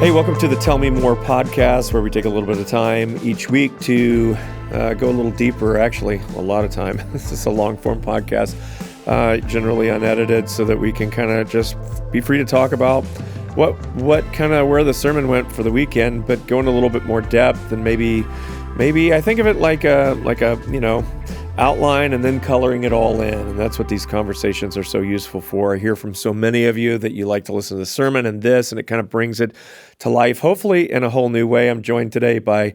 Hey, welcome to the Tell Me More podcast, where we take a little bit of time each week to go a little deeper, actually, a lot of time. This is a long-form podcast, generally unedited, so that we can kind of just be free to talk about where the sermon went for the weekend, but go into a little bit more depth, and maybe I think of it like a outline and then coloring it all in. And that's what these conversations are so useful for. I hear from so many of you that you like to listen to the sermon and it kind of brings it to life, hopefully in a whole new way. I'm joined today by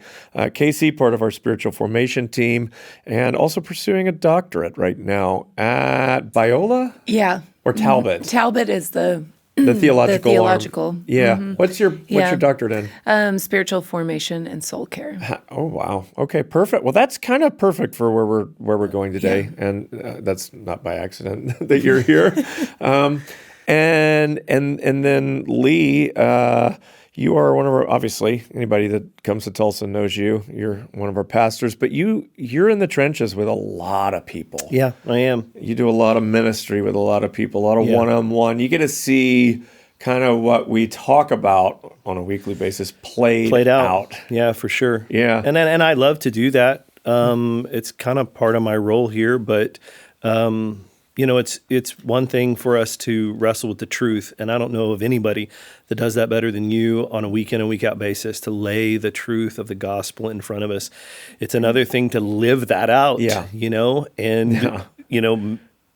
Casey, part of our spiritual formation team, and also pursuing a doctorate right now at Biola? Yeah. Or Talbot? Talbot is the theological arm. Yeah. Mm-hmm. What's your doctorate in? Spiritual formation and soul care. Oh, wow. Okay, perfect. Well, that's kind of perfect for where we're going today, and that's not by accident that you're here. And then Lee, you are one of our, obviously, anybody that comes to Tulsa knows you. You're one of our pastors, but you're in the trenches with a lot of people. Yeah, I am. You do a lot of ministry with a lot of people, a lot of one-on-one. You get to see kind of what we talk about on a weekly basis played out. Yeah, for sure. Yeah. And I love to do that. It's kind of part of my role here, but it's one thing for us to wrestle with the truth, and I don't know of anybody that does that better than you on a week in and week out basis, to lay the truth of the gospel in front of us. It's another thing to live that out,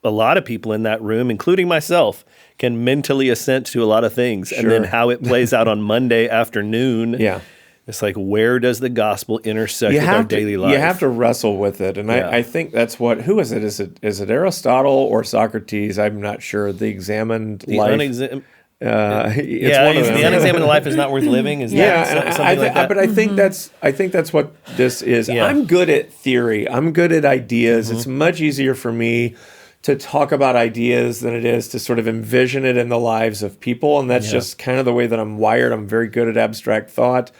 a lot of people in that room, including myself, can mentally assent to a lot of things. Sure. And then how it plays out on Monday afternoon. Yeah. It's like, where does the gospel intersect with our daily life? You have to wrestle with it. And I think that's who is it? Is it Aristotle or Socrates? I'm not sure. The examined life. The unexamined life is not worth living. But I think that's what this is. Yeah. I'm good at theory. I'm good at ideas. Mm-hmm. It's much easier for me to talk about ideas than it is to sort of envision it in the lives of people. And that's just kind of the way that I'm wired. I'm very good at abstract thought.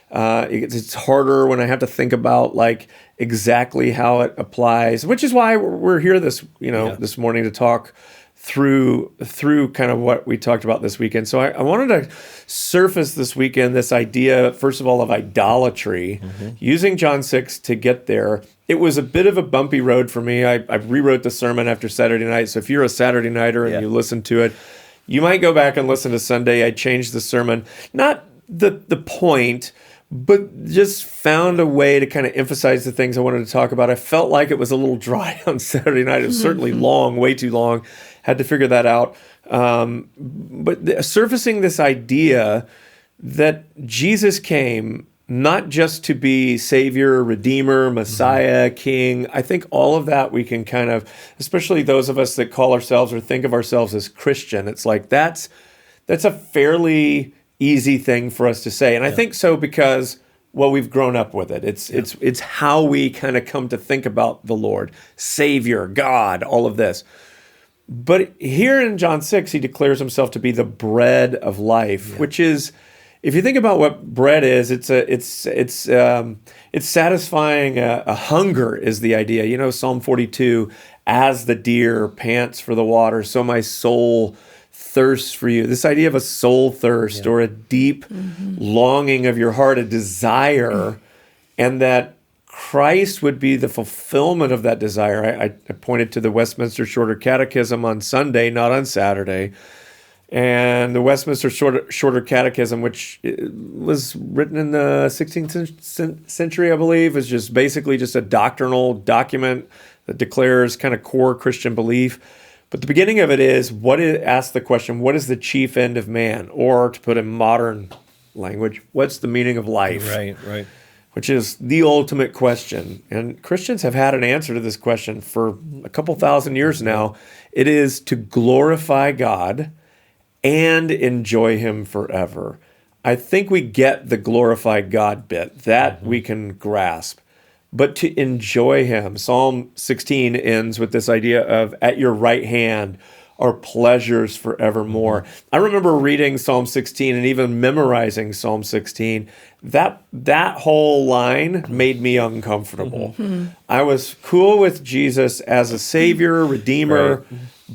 It's harder when I have to think about like exactly how it applies, which is why we're here this morning to talk through kind of what we talked about this weekend. So I wanted to surface this weekend this idea, first of all, of idolatry, using John 6 to get there. It was a bit of a bumpy road for me. I rewrote the sermon after Saturday night. So if you're a Saturday nighter and you listen to it, you might go back and listen to Sunday. I changed the sermon, not the point, but just found a way to kind of emphasize the things I wanted to talk about. I felt like it was a little dry on Saturday night. It was certainly long, way too long. Had to figure that out. But surfacing this idea that Jesus came not just to be Savior, Redeemer, Messiah, King. I think all of that we can kind of, especially those of us that call ourselves or think of ourselves as Christian, it's like that's a fairly easy thing for us to say. And I think so because, well, we've grown up with it. It's how we kind of come to think about the Lord, Savior, God, all of this. But here in John 6, he declares himself to be the bread of life, which is, if you think about what bread is, it's satisfying a hunger is the idea. Psalm 42, as the deer pants for the water, so my soul thirsts for you. This idea of a soul thirst or a deep longing of your heart, a desire, and that Christ would be the fulfillment of that desire. I pointed to the Westminster Shorter Catechism on Sunday, not on Saturday. And the Westminster Shorter Catechism, which was written in the 16th century, I believe, is just basically just a doctrinal document that declares kind of core Christian belief. But the beginning of it asks the question, what is the chief end of man? Or to put in modern language, what's the meaning of life? Right. Which is the ultimate question. And Christians have had an answer to this question for a couple thousand years now. It is to glorify God and enjoy him forever. I think we get the glorify God bit. That we can grasp. But to enjoy him. Psalm 16 ends with this idea of at your right hand are pleasures forevermore. I remember reading Psalm 16 and even memorizing Psalm 16. That whole line made me uncomfortable. I was cool with Jesus as a Savior, Redeemer,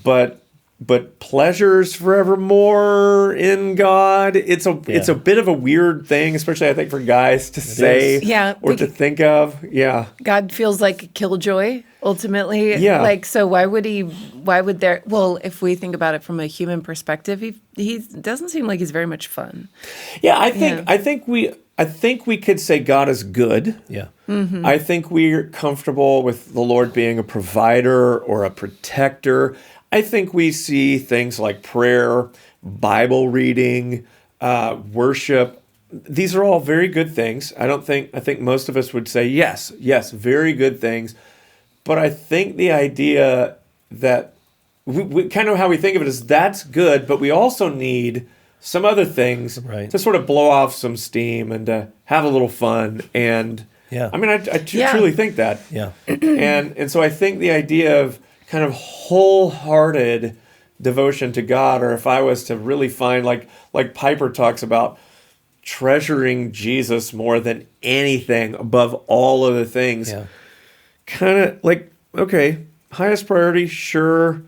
but but pleasures forevermore in God. It's a bit of a weird thing, especially I think for guys to say or to think of. Yeah. God feels like a killjoy ultimately. Yeah. Like, so why would there, well, if we think about it from a human perspective, he doesn't seem like he's very much fun. Yeah, I think we could say God is good. Yeah. Mm-hmm. I think we're comfortable with the Lord being a provider or a protector. I think we see things like prayer, Bible reading, worship. These are all very good things. I think most of us would say yes, very good things. But I think the idea that we kind of how we think of it is that's good, but we also need some other things to sort of blow off some steam and to have a little fun. And I mean, I truly think that. Yeah. And so I think the idea of kind of wholehearted devotion to God, or if I was to really find, like Piper talks about, treasuring Jesus more than anything above all other things, kind of like, okay, highest priority, sure,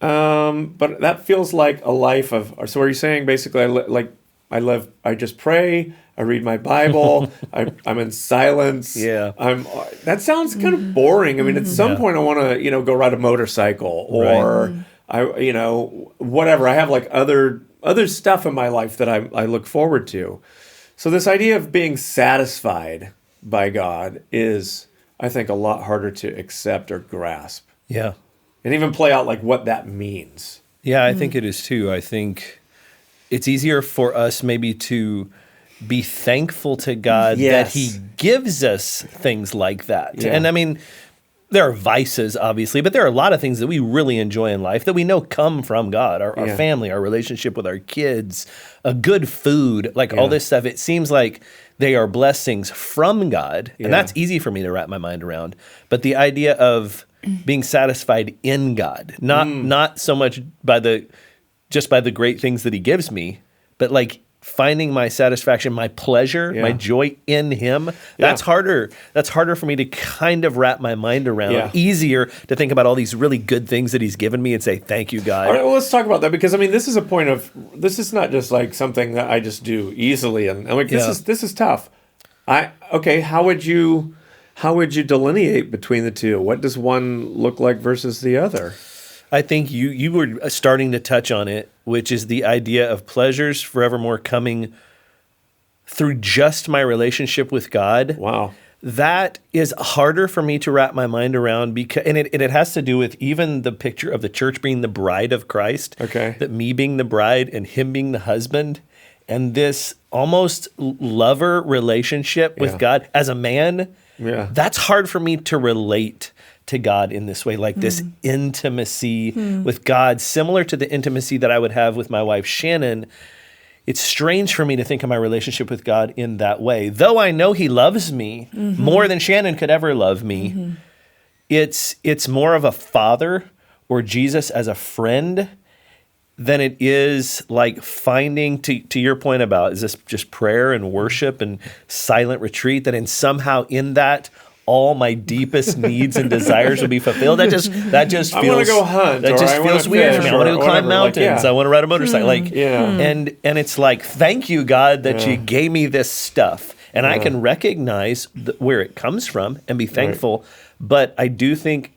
but that feels like a life of. So are you saying basically, I just pray, I read my Bible, I'm in silence. Yeah. That sounds kind of boring. I mean, at some point I want to, go ride a motorcycle or whatever. I have like other stuff in my life that I look forward to. So this idea of being satisfied by God is, I think, a lot harder to accept or grasp. Yeah. And even play out like what that means. Yeah, I think it is too. I think it's easier for us maybe to be thankful to God that he gives us things like that. Yeah. And I mean, there are vices, obviously, but there are a lot of things that we really enjoy in life that we know come from God, our family, our relationship with our kids, a good food, like all this stuff. It seems like they are blessings from God, and that's easy for me to wrap my mind around. But the idea of being satisfied in God, not so much by the great things that he gives me, but like finding my satisfaction, my pleasure, my joy in him. That's harder. That's harder for me to kind of wrap my mind around. Yeah. Easier to think about all these really good things that he's given me and say, thank you, God. All right, well, let's talk about that, because I mean, this is not just like something that I just do easily. And I'm like, this is tough. How would you delineate between the two? What does one look like versus the other? I think you were starting to touch on it, which is the idea of pleasures forevermore coming through just my relationship with God. Wow. That is harder for me to wrap my mind around, because it has to do with even the picture of the church being the bride of Christ. Okay. That me being the bride and him being the husband, and this almost lover relationship with God as a man. Yeah. That's hard for me to relate to God in this way, like this intimacy with God, similar to the intimacy that I would have with my wife, Shannon. It's strange for me to think of my relationship with God in that way. Though I know he loves me more than Shannon could ever love me, it's more of a father or Jesus as a friend than it is like finding, to your point about, is this just prayer and worship and silent retreat, that in somehow in that all my deepest needs and desires will be fulfilled. That just feels. I want to go hunt. That just feels weird for me. I want to climb mountains. I want to ride a motorcycle. And it's like, thank you, God, that you gave me this stuff, and I can recognize where it comes from and be thankful. Right. But I do think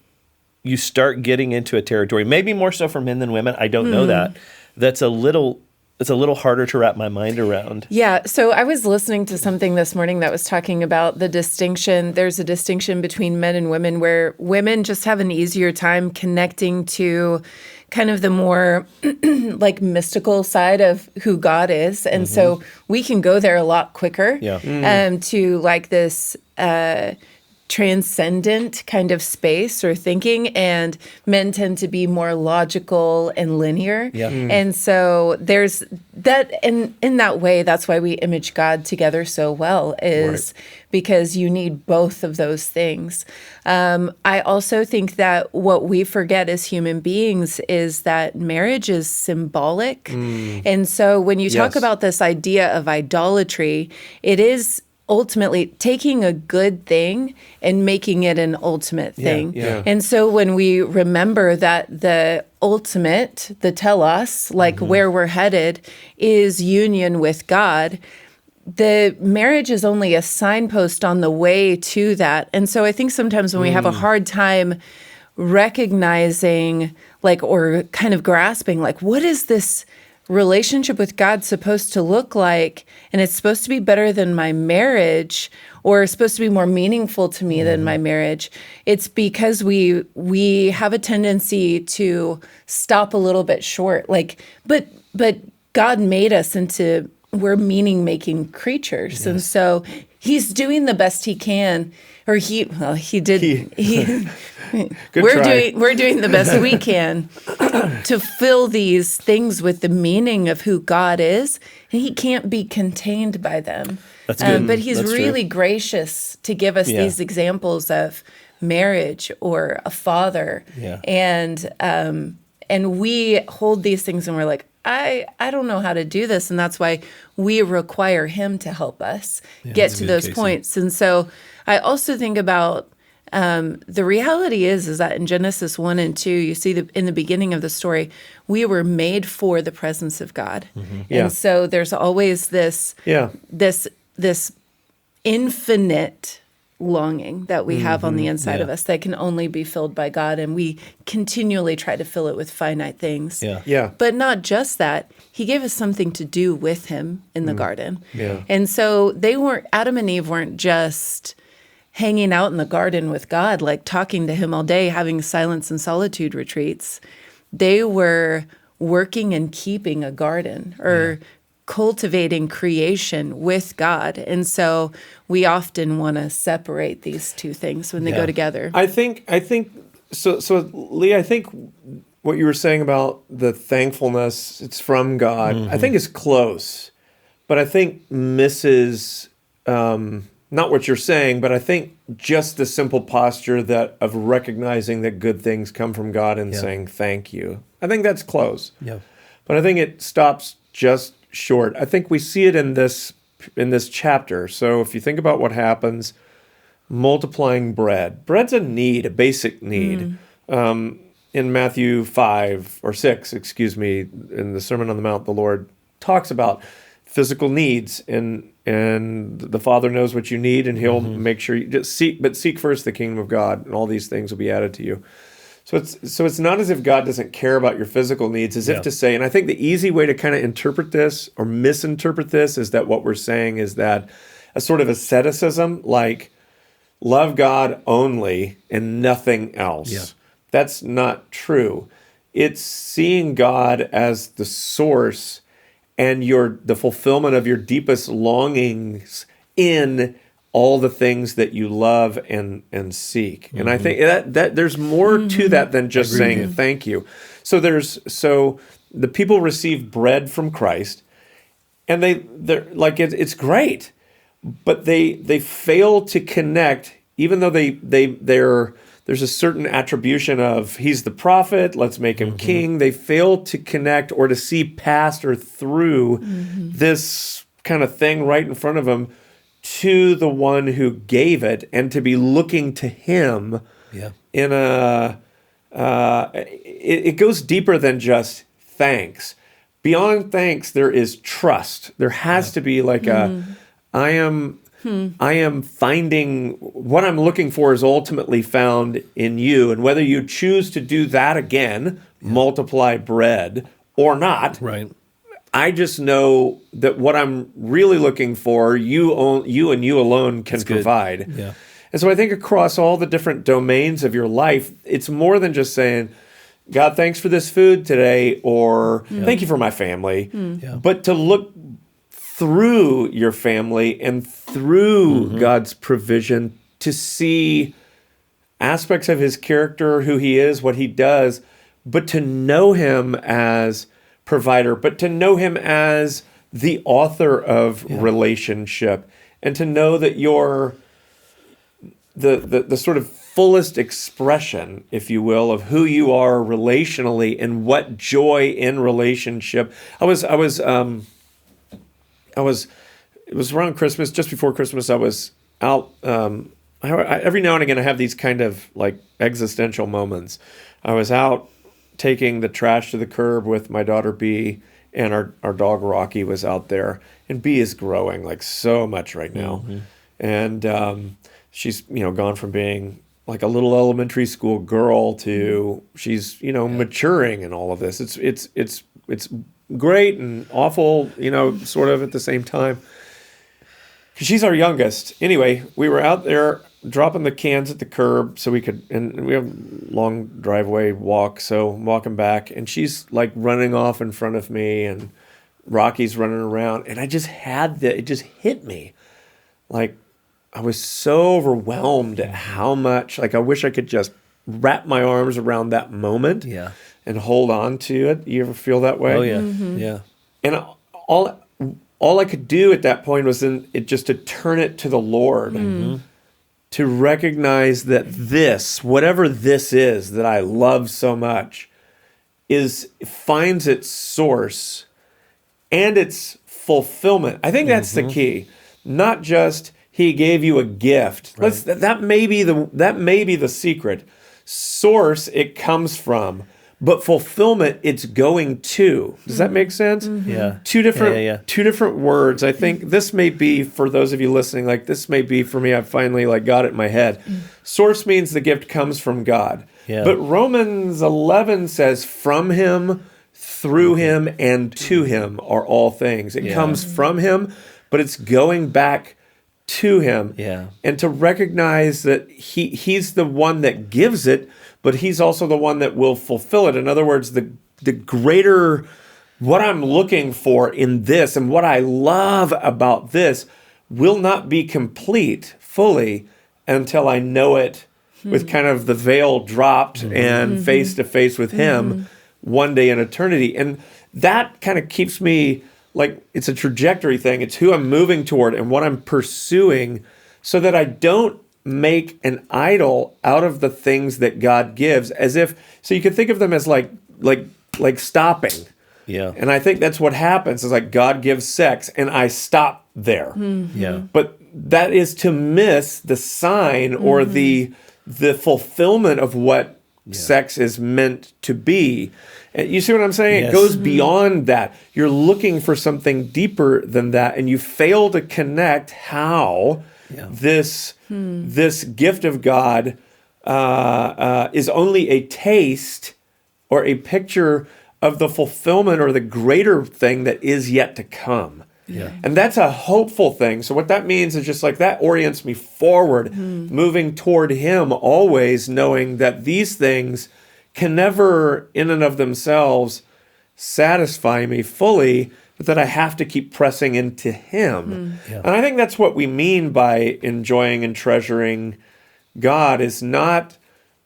you start getting into a territory, maybe more so for men than women. I don't know that. That's a little. It's a little harder to wrap my mind around. Yeah. So I was listening to something this morning that was talking about the distinction. There's a distinction between men and women, where women just have an easier time connecting to kind of the more like mystical side of who God is. And so we can go there a lot quicker to like this transcendent kind of space or thinking, and men tend to be more logical and linear. And so there's that, and in that way, that's why we image God together so well, is because you need both of those things. I also think that what we forget as human beings is that marriage is symbolic. And so when you talk about this idea of idolatry, it is ultimately taking a good thing and making it an ultimate thing. And so when we remember that the ultimate, the telos, like where we're headed, is union with God. The marriage is only a signpost on the way to that. And so I think sometimes when we have a hard time recognizing, like, or kind of grasping, like, what is this relationship with God supposed to look like? And it's supposed to be better than my marriage, or supposed to be more meaningful to me than my marriage. It's because we have a tendency to stop a little bit short. Like, but God made us into, we're meaning-making creatures. Yes. And so he's doing the best he can, or we're doing the best we can to fill these things with the meaning of who God is, and he can't be contained by them. That's good. But he's That's really true. gracious to give us these examples of marriage or a father. Yeah. And we hold these things and we're like, I don't know how to do this. And that's why we require him to help us get to those points. And so I also think about the reality is that in Genesis 1 and 2, you see in the beginning of the story, we were made for the presence of God. And so there's always this infinite longing that we have on the inside of us that can only be filled by God, and we continually try to fill it with finite things. But not just that, he gave us something to do with him in the garden. And so Adam and Eve weren't just hanging out in the garden with God, like talking to him all day, having silence and solitude retreats. They were working and keeping a garden, or cultivating creation with God. And so we often want to separate these two things when they go together. I think so Lee, I think what you were saying about the thankfulness, it's from God, I think is close. But I think misses not what you're saying, but I think just the simple posture of recognizing that good things come from God and saying thank you. I think that's close. But I think it stops just short. I think we see it in this chapter. So if you think about what happens, multiplying bread. Bread's a need, a basic need. In Matthew 5 or 6, in the Sermon on the Mount, the Lord talks about physical needs, and the Father knows what you need, and he'll make sure you just seek first the kingdom of God, and all these things will be added to you. So it's not as if God doesn't care about your physical needs, as if to say, and I think the easy way to kind of interpret this or misinterpret this is that what we're saying is that a sort of asceticism, like love God only and nothing else. That's not true. It's seeing God as the source and the fulfillment of your deepest longings in all the things that you love and seek. And I think that there's more to that than just saying thank you. So the people receive bread from Christ, and they're like, it's great, but they fail to connect, even though there's a certain attribution of he's the prophet, let's make him king. They fail to connect or to see past or through this kind of thing right in front of them to the one who gave it, and to be looking to him in it goes deeper than just thanks. Beyond thanks, there is trust. There has to be like I am finding what I'm looking for is ultimately found in you. And whether you choose to do that again, multiply bread or not, I just know that what I'm really looking for, you and you alone can provide. And so I think across all the different domains of your life, it's more than just saying, God, thanks for this food today, or thank you for my family, but to look through your family and through God's provision to see aspects of his character, who he is, what he does, but to know him as provider, but to know him as the author of relationship, and to know that you're the sort of fullest expression, if you will, of who you are relationally and what joy in relationship. It was around Christmas, just before Christmas, I was out. Every now and again, I have these kind of like existential moments. I was out taking the trash to the curb with my daughter B, and our dog Rocky was out there. And B is growing like so much right now. Mm-hmm. And she's, gone from being like a little elementary school girl to she's, maturing in all of this. It's great and awful, sort of at the same time. 'Cause she's our youngest. Anyway, we were out there dropping the cans at the curb so we could, and we have a long driveway walk, so I'm walking back, and she's like running off in front of me, and Rocky's running around, and I just it just hit me. Like, I was so overwhelmed at how much, like, I wish I could just wrap my arms around that moment and hold on to it. You ever feel that way? Oh, yeah. Mm-hmm. Yeah. And all I could do at that point was just to turn it to the Lord, to recognize that whatever this is that I love so much, finds its source and its fulfillment. I think that's the key. Not just he gave you a gift. Right. That may be the secret. Source it comes from. But fulfillment, it's going to. Does that make sense? Mm-hmm. Yeah. Two different words. I think this may be, for those of you listening, like this may be for me, I finally got it in my head. Source means the gift comes from God. Yeah. But Romans 11 says, from him, through him, and to him are all things. It comes from him, but it's going back to him. Yeah. And to recognize that he's the one that gives it, but he's also the one that will fulfill it. In other words, the greater, what I'm looking for in this and what I love about this will not be complete fully until I know it with kind of the veil dropped and face to face with him one day in eternity. And that kind of keeps me, like, it's a trajectory thing. It's who I'm moving toward and what I'm pursuing, so that I don't make an idol out of the things that God gives, so you can think of them as like stopping. Yeah. And I think that's what happens, is like God gives sex and I stop there. Mm-hmm. Yeah. But that is to miss the sign or the fulfillment of what sex is meant to be. And you see what I'm saying? Yes. It goes beyond that. You're looking for something deeper than that, and you fail to connect how this gift of God is only a taste or a picture of the fulfillment or the greater thing that is yet to come. Yeah. And that's a hopeful thing. So what that means is just like that orients me forward, moving toward him, always knowing that these things can never in and of themselves satisfy me fully, but that I have to keep pressing into him. Yeah. And I think that's what we mean by enjoying and treasuring God, is not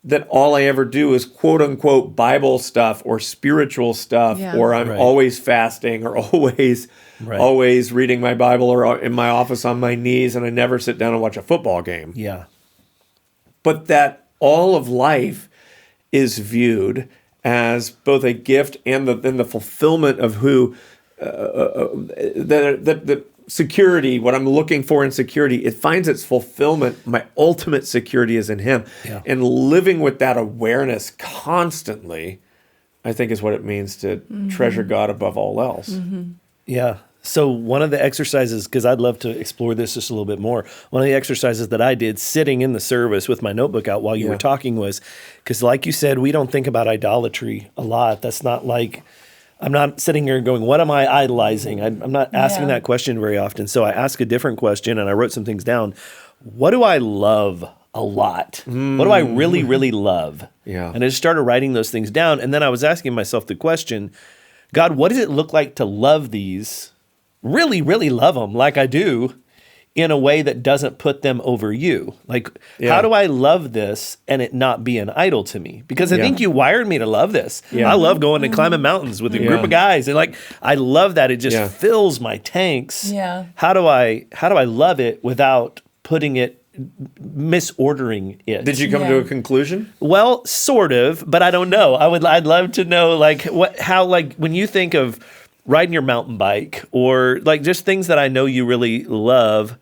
that all I ever do is quote unquote Bible stuff or spiritual stuff, or I'm always fasting or always reading my Bible or in my office on my knees and I never sit down and watch a football game. Yeah. But that all of life is viewed as both a gift and the fulfillment of who the security, what I'm looking for in security, it finds its fulfillment. My ultimate security is in him. Yeah. And living with that awareness constantly, I think, is what it means to treasure God above all else. Mm-hmm. Yeah. So one of the exercises, because I'd love to explore this just a little bit more, one of the exercises that I did sitting in the service with my notebook out while you were talking was, because like you said, we don't think about idolatry a lot. That's not like, I'm not sitting here going, what am I idolizing? I'm not asking that question very often. So I ask a different question, and I wrote some things down. What do I love a lot? What do I really, really love? Yeah. And I just started writing those things down. And then I was asking myself the question, God, what does it look like to love these, really, really love them like I do, in a way that doesn't put them over you? Like, how do I love this and it not be an idol to me? Because I think you wired me to love this. I love going and climbing mountains with a group of guys. And like, I love that. It just fills my tanks. Yeah. How do I love it without putting it, misordering it? Did you come to a conclusion? Well, sort of, but I don't know. I'd love to know, like, how when you think of riding your mountain bike or like just things that I know you really love.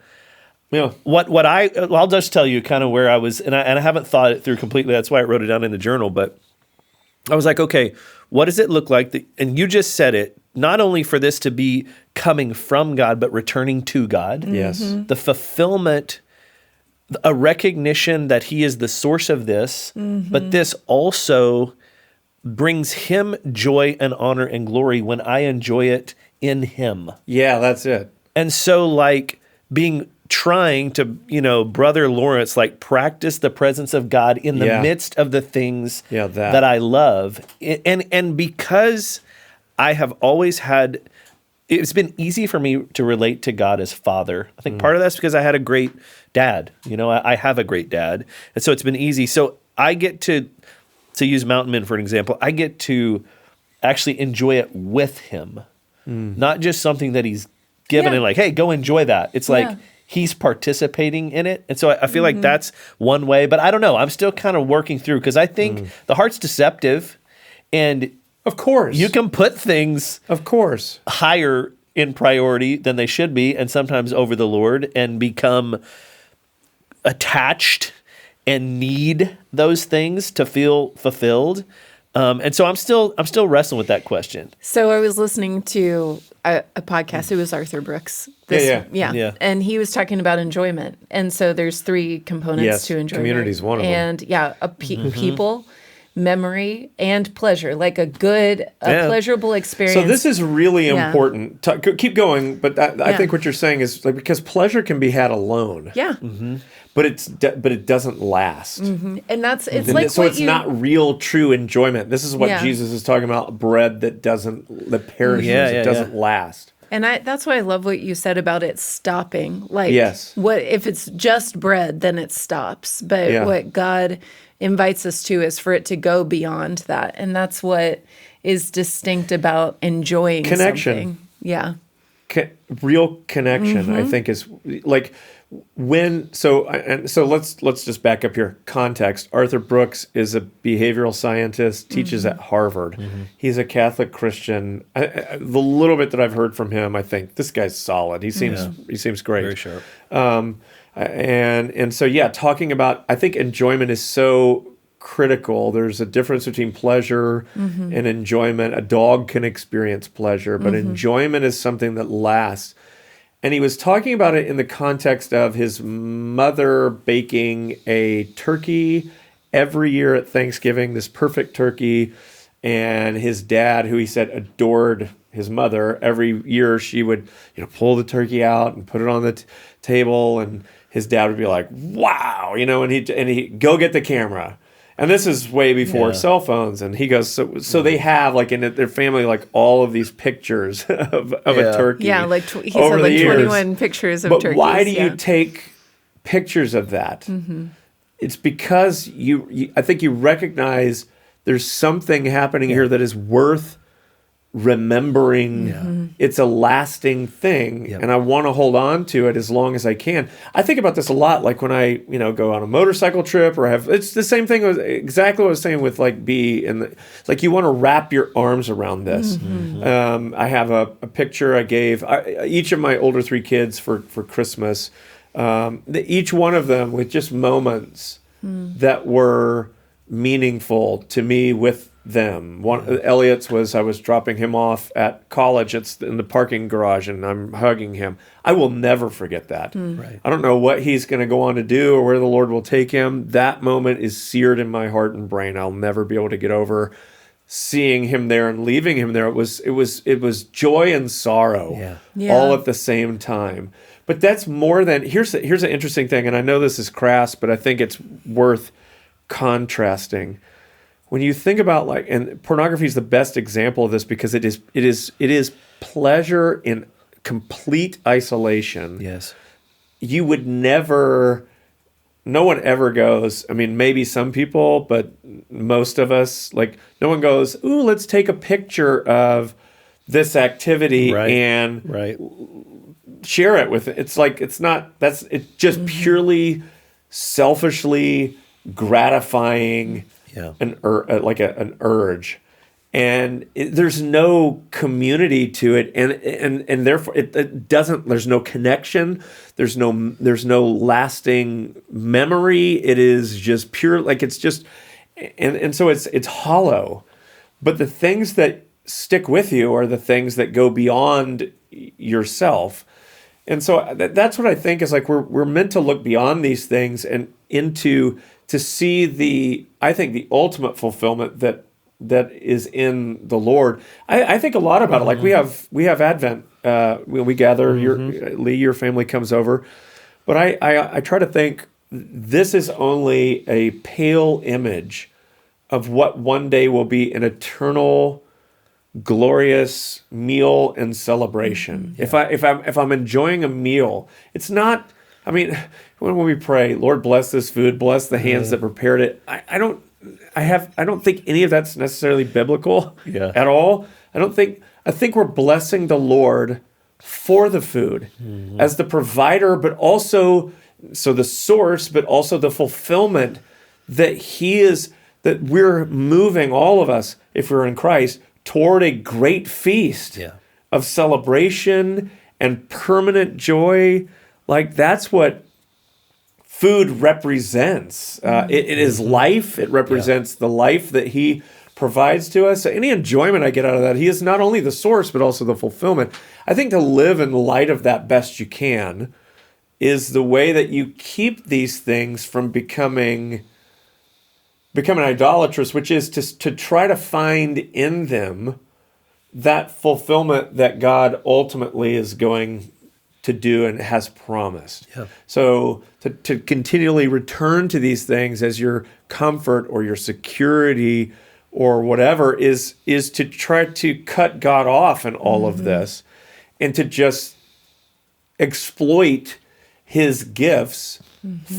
Yeah. I'll just tell you kind of where I was, and I haven't thought it through completely. That's why I wrote it down in the journal. But I was like, okay, what does it look like? And you just said it, not only for this to be coming from God, but returning to God. Yes. The fulfillment, a recognition that he is the source of this, but this also brings him joy and honor and glory when I enjoy it in him. Yeah, that's it. And so like trying to, Brother Lawrence, like practice the presence of God in the midst of the things that I love. And because I have always it's been easy for me to relate to God as Father. I think part of that's because I had a great dad. I have a great dad. And so it's been easy. So I get to use Mountain Men for an example, I get to actually enjoy it with him, not just something that he's given and like, hey, go enjoy that. It's like he's participating in it. And so I feel like that's one way, but I don't know. I'm still kind of working through because I think the heart's deceptive, and of course you can put things higher in priority than they should be, and sometimes over the Lord, and become attached and need those things to feel fulfilled. And so I'm still wrestling with that question. So I was listening to a podcast. It was Arthur Brooks. Yeah. And he was talking about enjoyment. And so there's 3 components to enjoyment. Community is one of them. And people, memory, and pleasure, like a pleasurable experience. So this is really important. Keep going, but I think what you're saying is like, because pleasure can be had alone. Yeah. But it doesn't last. And it's like so it's not real true enjoyment. This is what Jesus is talking about: bread that perishes, it doesn't last. And that's why I love what you said about it stopping. Like, what if it's just bread, then it stops. But what God invites us to is for it to go beyond that, and that's what is distinct about enjoying connection. Something. Real connection, I think, is like. So let's just back up here. Context. Arthur Brooks is a behavioral scientist, teaches at Harvard. He's a Catholic Christian. The little bit that I've heard from him, I think this guy's solid. He seems great. Very sharp. And so talking about, I think enjoyment is so critical. There's a difference between pleasure and enjoyment. A dog can experience pleasure, but enjoyment is something that lasts. And he was talking about it in the context of his mother baking a turkey every year at Thanksgiving, this perfect turkey. And his dad, who he said adored his mother, every year she would pull the turkey out and put it on the table. And his dad would be like, wow, and he go get the camera. And this is way before cell phones. And he goes, so they have like in their family, like all of these pictures of a turkey. Yeah, like he said like 21 pictures of turkeys. But why do you take pictures of that? It's because I think you recognize there's something happening here that is worth remembering. It's a lasting thing, and I want to hold on to it as long as I can. I think about this a lot, like when I go on a motorcycle trip or it's the same thing, exactly what I was saying with like it's like you want to wrap your arms around this. I have a picture I gave each of my older 3 kids for Christmas, each one of them with just moments that were meaningful to me with them. Elliot's was, I was dropping him off at college. It's in the parking garage, and I'm hugging him. I will never forget that. Right. I don't know what he's going to go on to do or where the Lord will take him. That moment is seared in my heart and brain. I'll never be able to get over seeing him there and leaving him there. It was joy and sorrow all at the same time. But that's more than here's an interesting thing, and I know this is crass, but I think it's worth contrasting. When you think about and pornography is the best example of this because it is pleasure in complete isolation. Yes. You would never, no one ever goes, I mean, maybe some people, but most of us, no one goes, ooh, let's take a picture of this activity and share it with it. It's just purely selfishly gratifying an urge, and there's no community to it, and therefore it doesn't. There's no connection. There's no lasting memory. It is just pure, it's just, and so it's hollow. But the things that stick with you are the things that go beyond yourself. And so that's what I think is like we're meant to look beyond these things and to see I think the ultimate fulfillment that is in the Lord. I think a lot about it. Like we have Advent when we gather. Lee, your family comes over, but I try to think this is only a pale image of what one day will be an eternal, glorious meal and celebration. Yeah. If I'm enjoying a meal, it's not. I mean, when we pray, Lord, bless this food, bless the hands that prepared it. I don't think any of that's necessarily biblical at all. I think we're blessing the Lord for the food as the provider, but also the source, but also the fulfillment that He is. That we're moving, all of us, if we're in Christ, toward a great feast of celebration and permanent joy. Like that's what food represents. It is life. It represents the life that He provides to us. So any enjoyment I get out of that, He is not only the source, but also the fulfillment. I think to live in light of that best you can is the way that you keep these things from becoming idolatrous, which is to try to find in them that fulfillment that God ultimately is going to do and has promised. Yeah. So to continually return to these things as your comfort or your security or whatever is to try to cut God off in all of this and to just exploit His gifts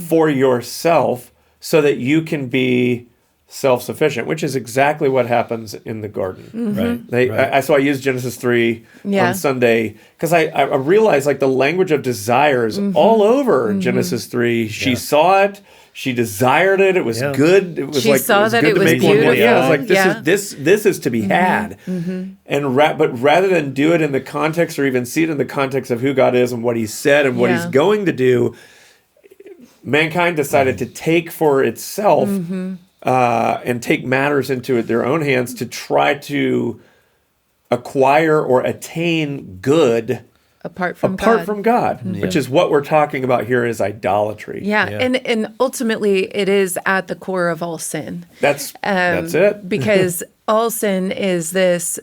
for yourself so that you can be self-sufficient, which is exactly what happens in the garden. Right. So I used Genesis 3 on Sunday because I realized like the language of desire is all over Genesis 3. She saw it. She desired it. It was good. It was she saw that it was beautiful. Yeah, I was like, this is to be had. And but rather than do it in the context or even see it in the context of who God is and what He said and what He's going to do, mankind decided to take for itself and take matters into their own hands to try to acquire or attain good apart from God, which is what we're talking about here is idolatry. And ultimately it is at the core of all sin. That's it. Because all sin is this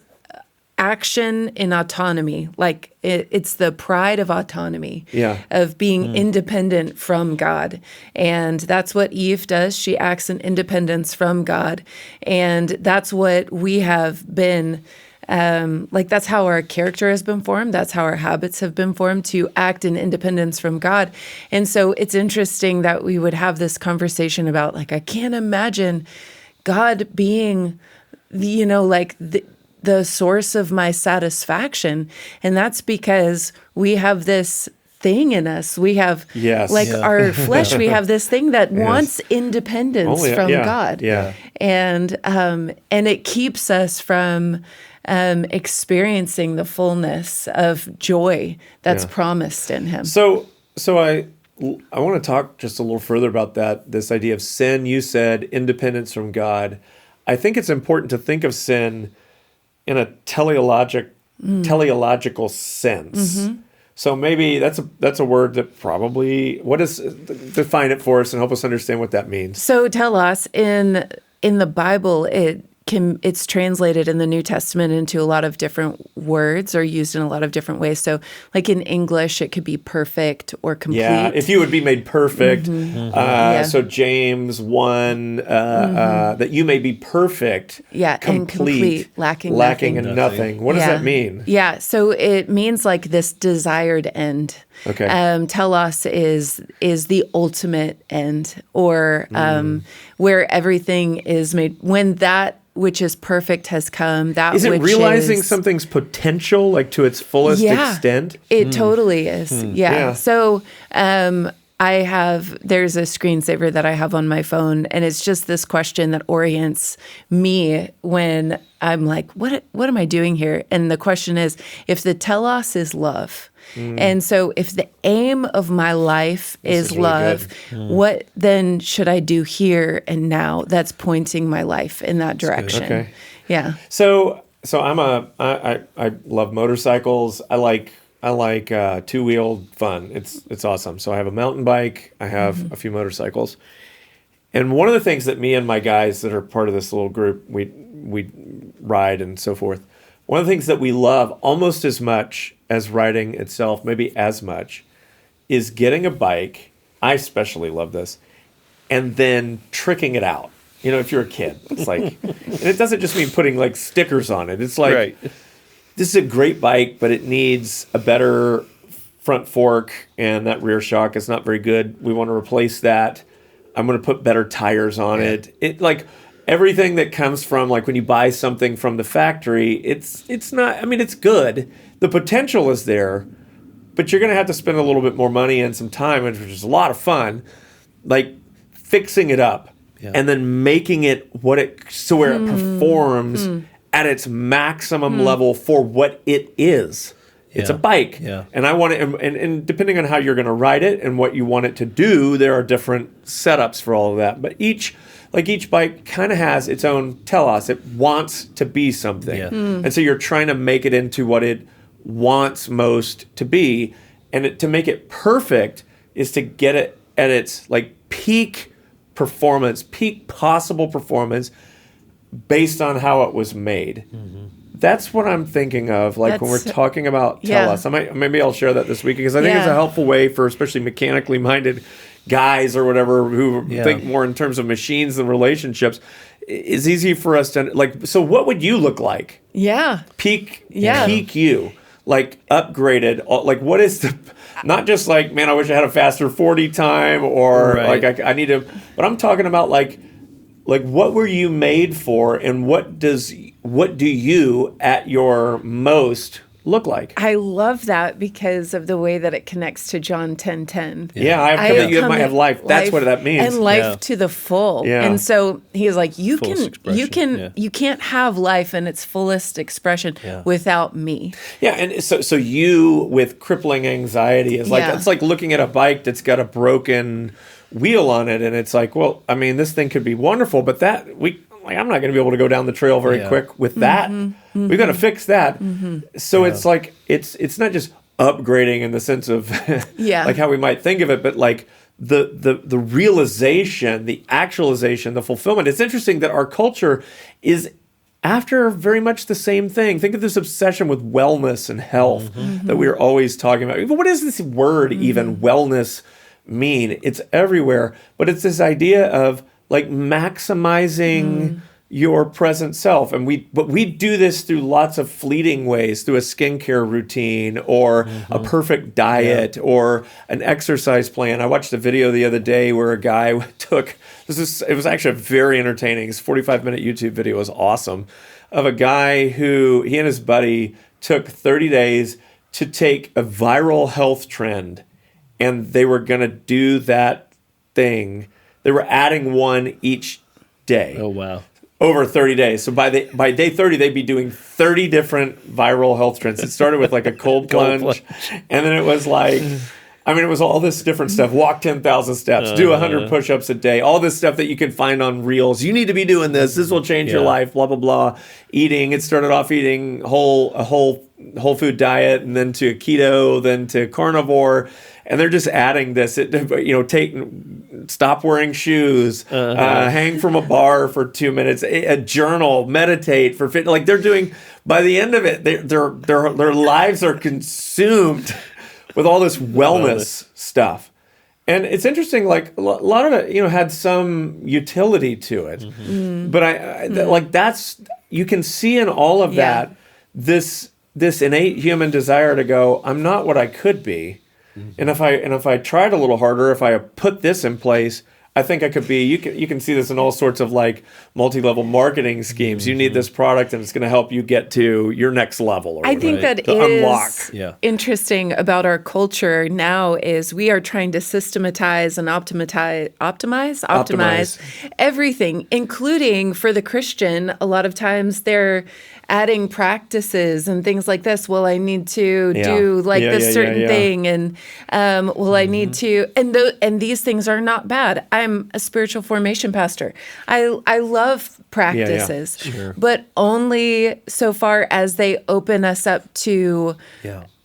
action in autonomy, like it's the pride of autonomy, of being independent from God. And that's what Eve does. She acts in independence from God. And that's what we have been, that's how our character has been formed. That's how our habits have been formed, to act in independence from God. And so it's interesting that we would have this conversation about, like, I can't imagine God being, the source of my satisfaction. And that's because we have this thing in us. We have our flesh, we have this thing that wants independence from God. And it keeps us from experiencing the fullness of joy that's promised in Him. So I want to talk just a little further about that, this idea of sin. You said independence from God. I think it's important to think of sin in a teleological sense. So maybe that's a word that probably, define it for us and help us understand what that means. So telos in the Bible, it's translated in the New Testament into a lot of different words or used in a lot of different ways. So like in English, it could be perfect or complete. Yeah, if you would be made perfect. So James 1, that you may be perfect, complete, lacking in nothing. What does that mean? Yeah, so it means like this desired end. Okay. Telos is the ultimate end, or where everything is made, when that which is perfect has come. Is it realizing something's potential, like to its fullest extent? It totally is. So there's a screensaver that I have on my phone, and it's just this question that orients me when I'm like, what am I doing here? And the question is, if the telos is love, and so if the aim of my life is really love, what then should I do here and now that's pointing my life in that direction? Yeah. So I love motorcycles. I like two-wheeled fun. It's awesome. So I have a mountain bike. I have a few motorcycles. And one of the things that me and my guys that are part of this little group, we ride and so forth. One of the things that we love almost as much as riding itself, maybe as much, is getting a bike. I especially love this. And then tricking it out. You know, if you're a kid, it's like, and it doesn't just mean putting like stickers on it. It's like, this is a great bike, but it needs a better front fork, and that rear shock is not very good. We want to replace that. I'm going to put better tires on it. It like everything that comes from like when you buy something from the factory, it's not. I mean, it's good. The potential is there, but you're going to have to spend a little bit more money and some time, which is a lot of fun, like fixing it up. And then making it where it performs at its maximum level for what it is. It's a bike. And I want it, and depending on how you're going to ride it and what you want it to do, there are different setups for all of that. But each bike kind of has its own telos. It wants to be something. And so you're trying to make it into what it wants most to be. And to make it perfect is to get it at its like peak performance, peak possible performance based on how it was made. That's what I'm thinking of, like when we're talking about telos. Maybe I'll share that this week because I think it's a helpful way for especially mechanically minded guys or whatever who think more in terms of machines than relationships. It's easy for us to like. So, what would you look like? Peak you, like upgraded. Like, what is the? Not just like, man, I wish I had a faster 40 time or like I need to, but I'm talking about like what were you made for and what do you at your most look like? I love that because of the way that it connects to John 10:10. You might have life. That's what that means. And life to the full. And so he's like, you can't have life in its fullest expression without me. And so you with crippling anxiety is like it's like looking at a bike that's got a broken wheel on it, and it's like, well, I mean, this thing could be wonderful, but I'm not going to be able to go down the trail very quick with that. We've got to fix that. So it's like it's not just upgrading in the sense of like how we might think of it, but like the realization, the actualization, the fulfillment. It's interesting that our culture is after very much the same thing. Think of this obsession with wellness and health that we're always talking about. What does this word even wellness mean? It's everywhere, but it's this idea of like maximizing your present self. And we do this through lots of fleeting ways, through a skincare routine or a perfect diet or an exercise plan. I watched a video the other day where a guy it was actually very entertaining. His 45-minute YouTube video was awesome, of a guy who he and his buddy took 30 days to take a viral health trend, and they were going to do that thing. They were adding one each day. Oh, wow. Over 30 days. So by day 30, they'd be doing 30 different viral health trends. It started with like a cold plunge. And then it was like, it was all this different stuff. Walk 10,000 steps, do 100 push-ups a day, all this stuff that you can find on Reels. You need to be doing this. This will change your life, blah, blah, blah. Eating. It started off eating a whole food diet, and then to keto, then to carnivore. And they're just adding this, stop wearing shoes, hang from a bar for 2 minutes, a journal, meditate for fit. Like they're doing, by the end of it, their lives are consumed with all this wellness stuff. And it's interesting, like a lot of it, had some utility to it. But that's, you can see in all of that, this innate human desire to go, I'm not what I could be. And if I tried a little harder, if I put this in place, I think I could be. You can see this in all sorts of like multi-level marketing schemes. You need this product, and it's going to help you get to your next level. I think that is interesting about our culture now is we are trying to systematize and optimize everything, including for the Christian. A lot of times they're adding practices and things like this. Well, I need to do this certain thing, and I need to, and these things are not bad. I'm a spiritual formation pastor. I love practices, but only so far as they open us up to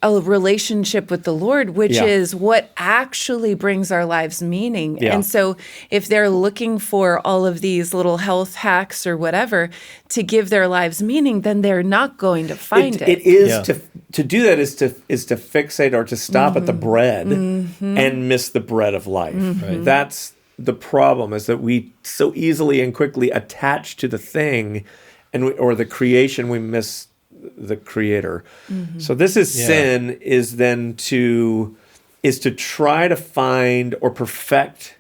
a relationship with the Lord, which is what actually brings our lives meaning. Yeah. And so if they're looking for all of these little health hacks or whatever to give their lives meaning, then they're not going to find it. It is to do that is to fixate or to stop at the bread and miss the bread of life. Right? That's the problem, is that we so easily and quickly attach to the thing or the creation, we miss the creator. So this is sin, is then to try to find or perfect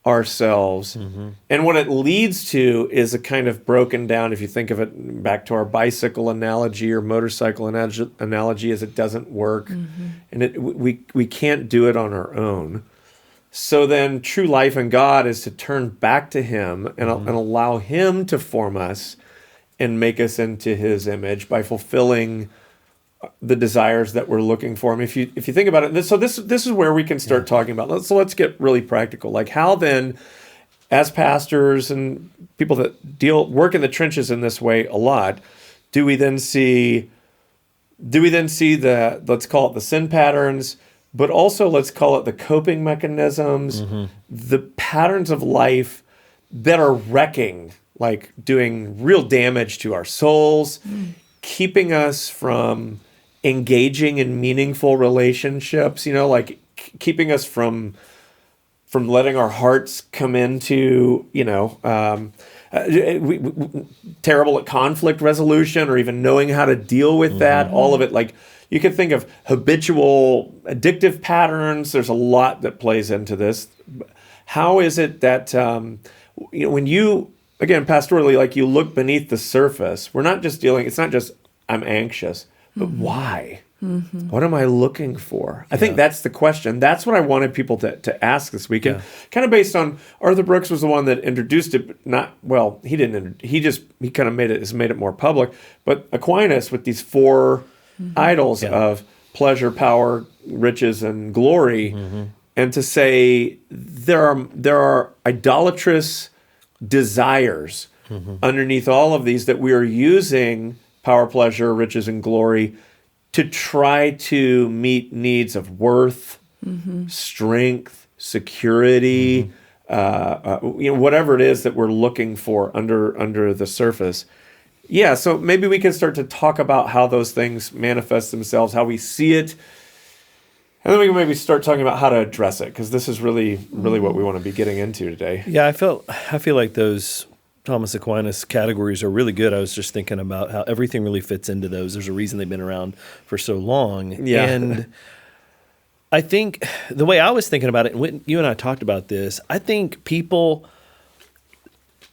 ourselves. And what it leads to is a kind of broken down, if you think of it back to our bicycle analogy or motorcycle analogy, is it doesn't work. And we can't do it on our own. So then true life in God is to turn back to him and allow him to form us and make us into his image by fulfilling the desires that we're looking for. I mean, if you think about it, so this is where we can start talking about. So let's get really practical. Like, how then, as pastors and people that work in the trenches in this way a lot, do we then see the, let's call it the sin patterns, but also let's call it the coping mechanisms, the patterns of life that are wrecking, like doing real damage to our souls, keeping us from engaging in meaningful relationships, like keeping us from letting our hearts come into, terrible at conflict resolution or even knowing how to deal with that, all of it. Like, you can think of habitual addictive patterns. There's a lot that plays into this. How is it that, when you, again, pastorally, like, you look beneath the surface, it's not just I'm anxious, but why? What am I looking for? I think that's the question. That's what I wanted people to ask this week. And kind of based on, Arthur Brooks was the one that introduced it, but he didn't, he kind of made it more public. But Aquinas, with these four idols of pleasure, power, riches, and glory, and to say there are idolatrous desires underneath all of these, that we are using power, pleasure, riches, and glory to try to meet needs of worth, strength, security, whatever it is that we're looking for under the surface. Yeah, so maybe we can start to talk about how those things manifest themselves, how we see it, and then we can maybe start talking about how to address it, because this is really what we want to be getting into today. Yeah, I feel like those Thomas Aquinas categories are really good. I was just thinking about how everything really fits into those. There's a reason they've been around for so long. Yeah. And I think the way I was thinking about it, and you and I talked about this, I think people,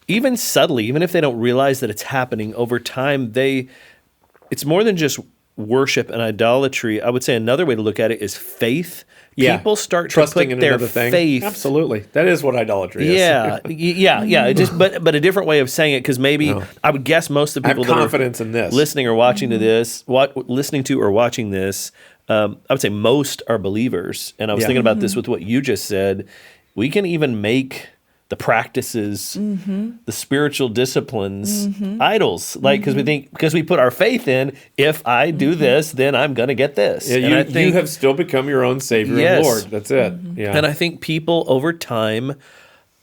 even subtly, even if they don't realize that it's happening over time, it's more than just worship and idolatry. I would say another way to look at it is faith. Yeah. People start trusting to put their faith. Absolutely. That is what idolatry is. Yeah. But a different way of saying it, because maybe I would guess most of the people that are in this, listening or watching to this, listening to or watching this, I would say most are believers. And I was thinking about this with what you just said. We can even make the practices, the spiritual disciplines, idols. Like, because we put our faith in, if I do this, then I'm going to get this. Yeah, you have still become your own Savior and Lord. That's it. Yeah. And I think people over time,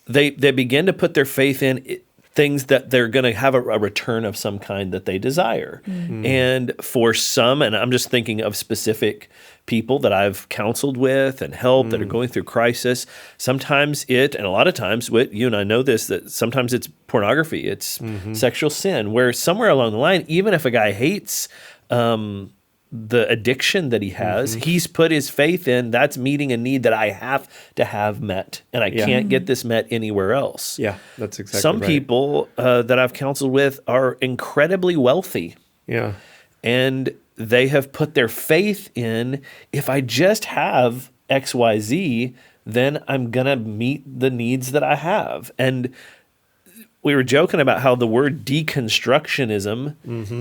they begin to put their faith in things that they're going to have a return of some kind that they desire. And for some, and I'm just thinking of specific people that I've counseled with and helped that are going through crisis, sometimes and a lot of times, Whit, you and I know this, that sometimes it's pornography, it's sexual sin, where somewhere along the line, even if a guy hates the addiction that he has, he's put his faith in, that's meeting a need that I have to have met, and I can't get this met anywhere else. Yeah, that's exactly Some right. people that I've counseled with are incredibly wealthy. Yeah. And they have put their faith in, if I just have XYZ, then I'm going to meet the needs that I have. And we were joking about how the word deconstructionism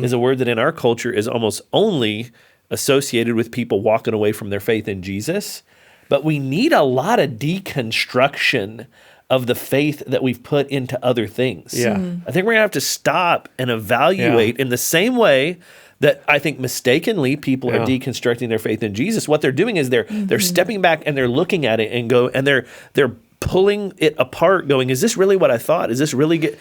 is a word that in our culture is almost only associated with people walking away from their faith in Jesus. But we need a lot of deconstruction of the faith that we've put into other things. Yeah. I think we're going to have to stop and evaluate in the same way that I think mistakenly people are deconstructing their faith in Jesus. What they're doing is they're stepping back and they're looking at it and they're pulling it apart, going, is this really what I thought? Is this really good?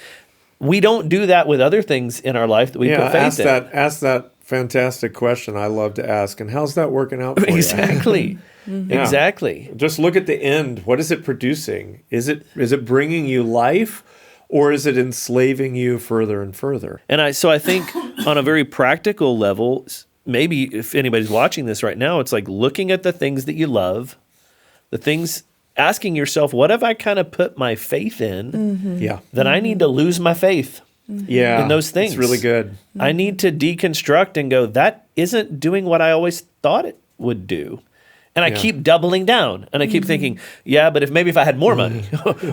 We don't do that with other things in our life that we put faith in. Ask that fantastic question I love to ask. And how's that working out for you? Exactly. Yeah. Exactly. Just look at the end. What is it producing? Is it bringing you life, or is it enslaving you further and further? And so I think on a very practical level, maybe if anybody's watching this right now, it's like looking at the things that you love, the things, asking yourself, what have I kind of put my faith in? Yeah. That I need to lose my faith. Yeah. In those things. It's really good. I need to deconstruct and go, that isn't doing what I always thought it would do. And I keep doubling down, and I keep thinking, but if I had more money,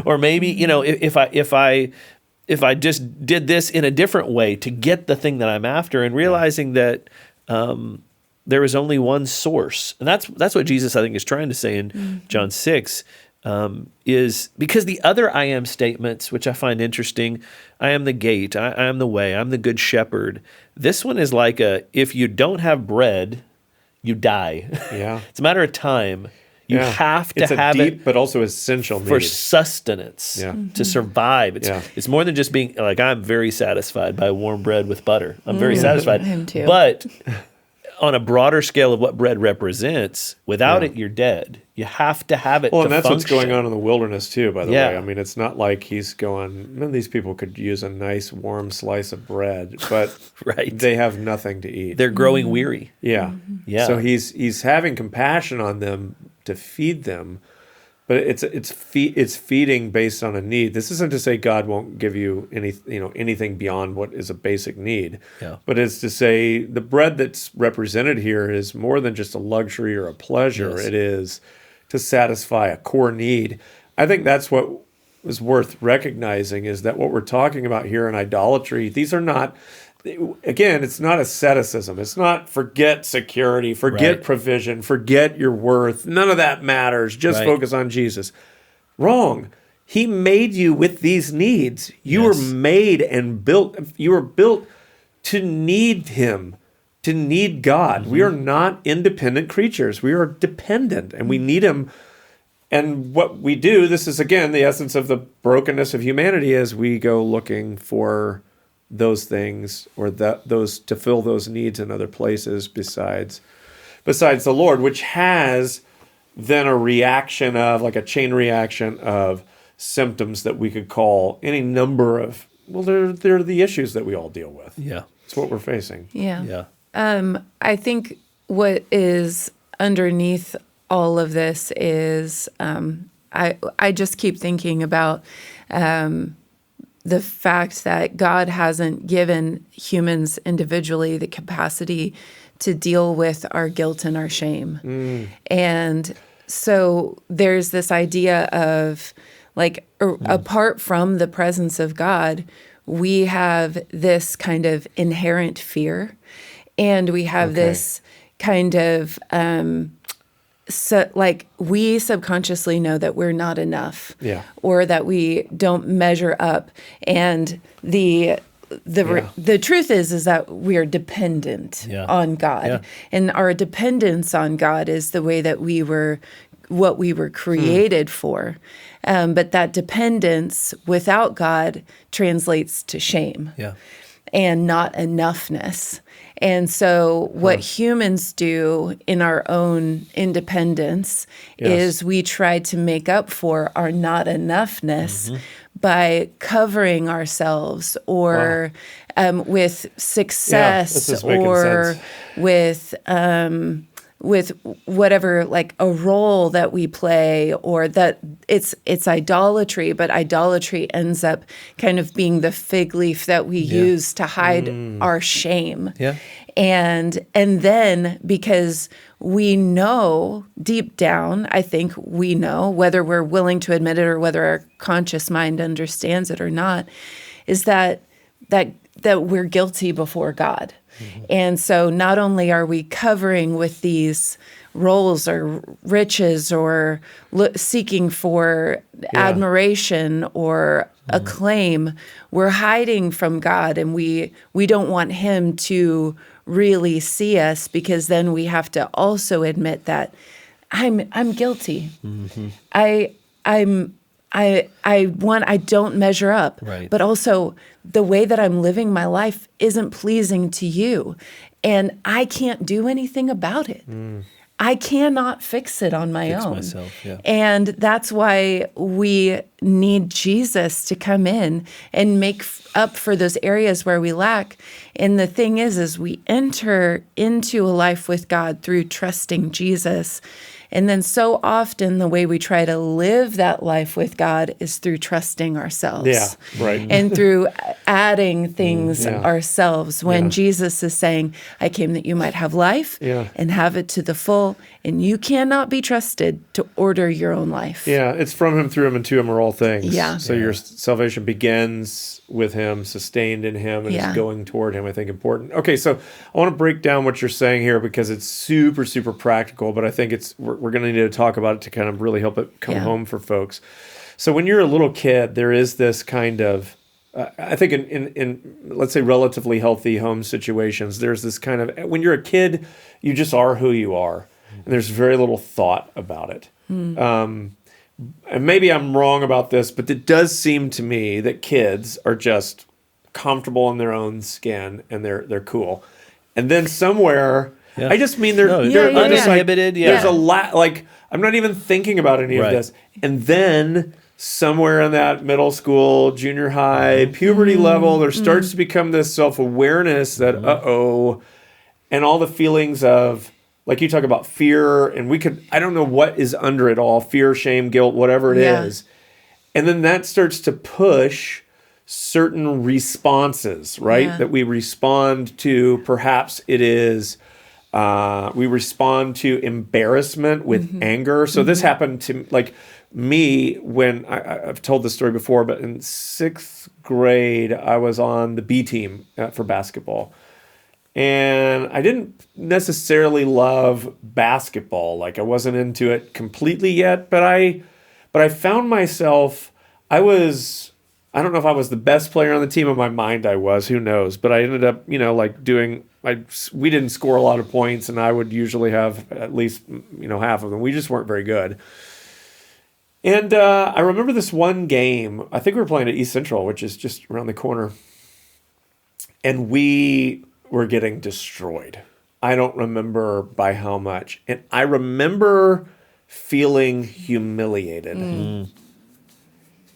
or maybe, if I just did this in a different way to get the thing that I'm after, and realizing that there is only one source. And that's what Jesus, I think, is trying to say in John 6, is because the other I am statements, which I find interesting, I am the gate, I am the way, I'm the good shepherd. This one is like if you don't have bread, you die. Yeah. It's a matter of time. You have to have it. It's a deep but also essential for need. Sustenance, to survive. It's more than just being like, I'm very satisfied by warm bread with butter. I'm very satisfied. I am too. But on a broader scale of what bread represents, without it, you're dead. You have to have it. Well, and that's function. what's going on in the wilderness too, by the way. I mean, it's not like he's going, none of these people could use a nice warm slice of bread, but they have nothing to eat. They're growing weary. Yeah. Yeah. So he's having compassion on them to feed them, but it's feeding based on a need. This isn't to say God won't give you anything beyond what is a basic need. Yeah. But it's to say the bread that's represented here is more than just a luxury or a pleasure. Yes. It is to satisfy a core need. I think that's what is worth recognizing, is that what we're talking about here in idolatry, these are not, again, it's not asceticism. It's not forget security, forget provision, forget your worth. None of that matters. Just focus on Jesus. Wrong. He made you with these needs. You were made and built. You were built to need him, to need God. We are not independent creatures. We are dependent, and we need him. And what we do, this is, again, the essence of the brokenness of humanity, is we go looking for those things, or those to fill those needs in other places besides the Lord, which has then a reaction of, like a chain reaction of symptoms that we could call any number of, they're the issues that we all deal with. Yeah. It's what we're facing. Yeah. I think what is underneath all of this is I just keep thinking about the fact that God hasn't given humans individually the capacity to deal with our guilt and our shame. And so there's this idea of, like, apart from the presence of God, we have this kind of inherent fear, and we have this kind of we subconsciously know that we're not enough, or that we don't measure up, and the truth is that we are dependent on God, and our dependence on God is the way that what we were created for. But that dependence without God translates to shame and not enoughness. And so what humans do in our own independence is we try to make up for our not enoughness by covering ourselves, or with success, or with whatever, like a role that we play, or that it's idolatry, but idolatry ends up kind of being the fig leaf that we use to hide our shame. And then, because we know deep down, I think we know, whether we're willing to admit it or whether our conscious mind understands it or not, is that we're guilty before God. And so not only are we covering with these roles or riches or seeking for admiration or acclaim, we're hiding from God, and we don't want him to really see us, because then we have to also admit that I'm guilty. I don't measure up, Right. but also the way that I'm living my life isn't pleasing to you, and I can't do anything about it. I cannot fix it on my own. Myself, yeah. And that's why we need Jesus to come in and make up for those areas where we lack. And the thing is we enter into a life with God through trusting Jesus. And then so often the way we try to live that life with God is through trusting ourselves. Yeah, right. And through adding things ourselves, when Jesus is saying, I came that you might have life and have it to the full, and you cannot be trusted to order your own life. Yeah, it's from him, through him, and to him are all things. Yeah. So your salvation begins with him, sustained in him, and is going toward him, I think, important. Okay, so I want to break down what you're saying here, because it's super, super practical, but I think we're going to need to talk about it to kind of really help it come home for folks. So when you're a little kid, there is this kind of, I think in let's say relatively healthy home situations, there's this kind of, when you're a kid, you just are who you are, and there's very little thought about it. And maybe I'm wrong about this, but it does seem to me that kids are just comfortable in their own skin, and they're cool. And then somewhere, I just mean they're uninhibited. There's a lot, like, I'm not even thinking about any of this. And then somewhere in that middle school, junior high, puberty level, there starts to become this self-awareness that, and all the feelings of, like you talk about fear, and I don't know what is under it all, fear, shame, guilt, whatever it is. And then that starts to push certain responses, right? That we respond to. Perhaps it is, we respond to embarrassment with anger. So this happened to, like, me when, I've told this story before, but in 6th grade, I was on the B team for basketball. And I didn't necessarily love basketball. Like, I wasn't into it completely yet, but I found myself, I don't know if I was the best player on the team. In my mind, I was, who knows? But I ended up, we didn't score a lot of points, and I would usually have at least, half of them. We just weren't very good. And I remember this one game, I think we were playing at East Central, which is just around the corner. And we were getting destroyed. I don't remember by how much. And I remember feeling humiliated. And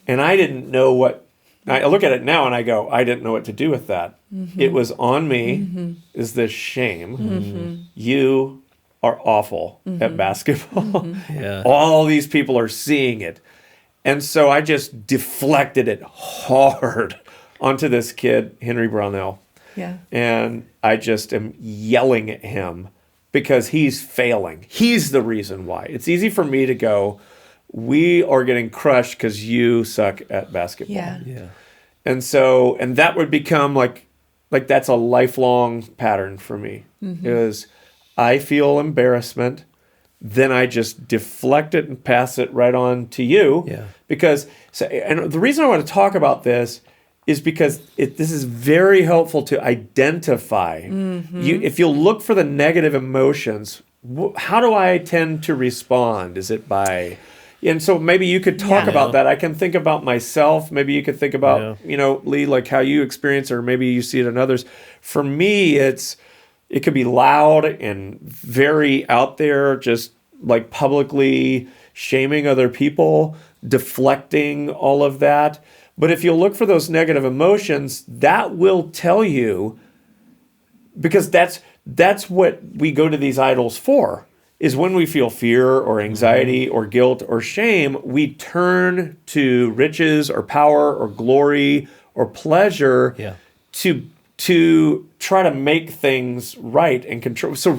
I didn't know what, I look at it now and I go, I didn't know what to do with that. It was on me, is this shame. You are awful at basketball. All these people are seeing it. And so I just deflected it hard onto this kid, Henry Brownell. And I just am yelling at him because he's failing. He's the reason why. It's easy for me to go, we are getting crushed because you suck at basketball. And so, and that would become like that's a lifelong pattern for me. Is I feel embarrassment, then I just deflect it and pass it right on to you. Because, and the reason I want to talk about this is because this is very helpful to identify. If you'll look for the negative emotions, how do I tend to respond? Is it by... And so maybe you could talk about that. I can think about myself. Maybe you could think about, Lee, like how you experience it, or maybe you see it in others. For me, it could be loud and very out there, just like publicly shaming other people, deflecting all of that. But if you look for those negative emotions, that will tell you, because that's what we go to these idols for, is when we feel fear or anxiety or guilt or shame, we turn to riches or power or glory or pleasure to try to make things right and control. So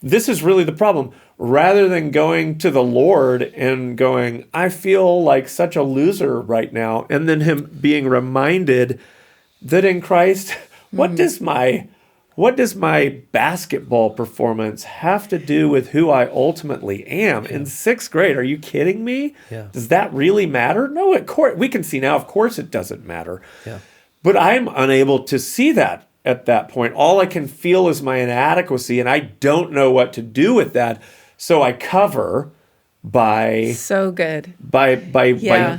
this is really the problem. Rather than going to the Lord and going, I feel like such a loser right now, and then him being reminded that in Christ, what does my what does my basketball performance have to do with who I ultimately am in 6th grade? Are you kidding me? Yeah. Does that really matter? No, of course, we can see now, of course it doesn't matter. Yeah. But I'm unable to see that at that point. All I can feel is my inadequacy, and I don't know what to do with that. So I cover by so good by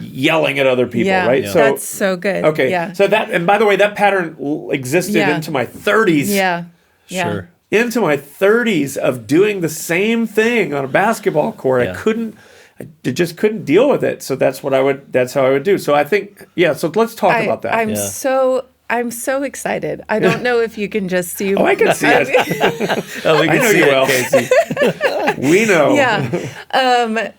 yelling at other people, right? Yeah. So that's so good. okay. Yeah. So that, and by the way, that pattern existed into my 30s. Yeah. Sure. Into my 30s of doing the same thing on a basketball court. I just couldn't deal with it. So that's how I would do. So I think, so let's talk about that. I'm so excited. I don't know if you can just see. Oh, I can see it. We can see it, Casey. We know. Yeah.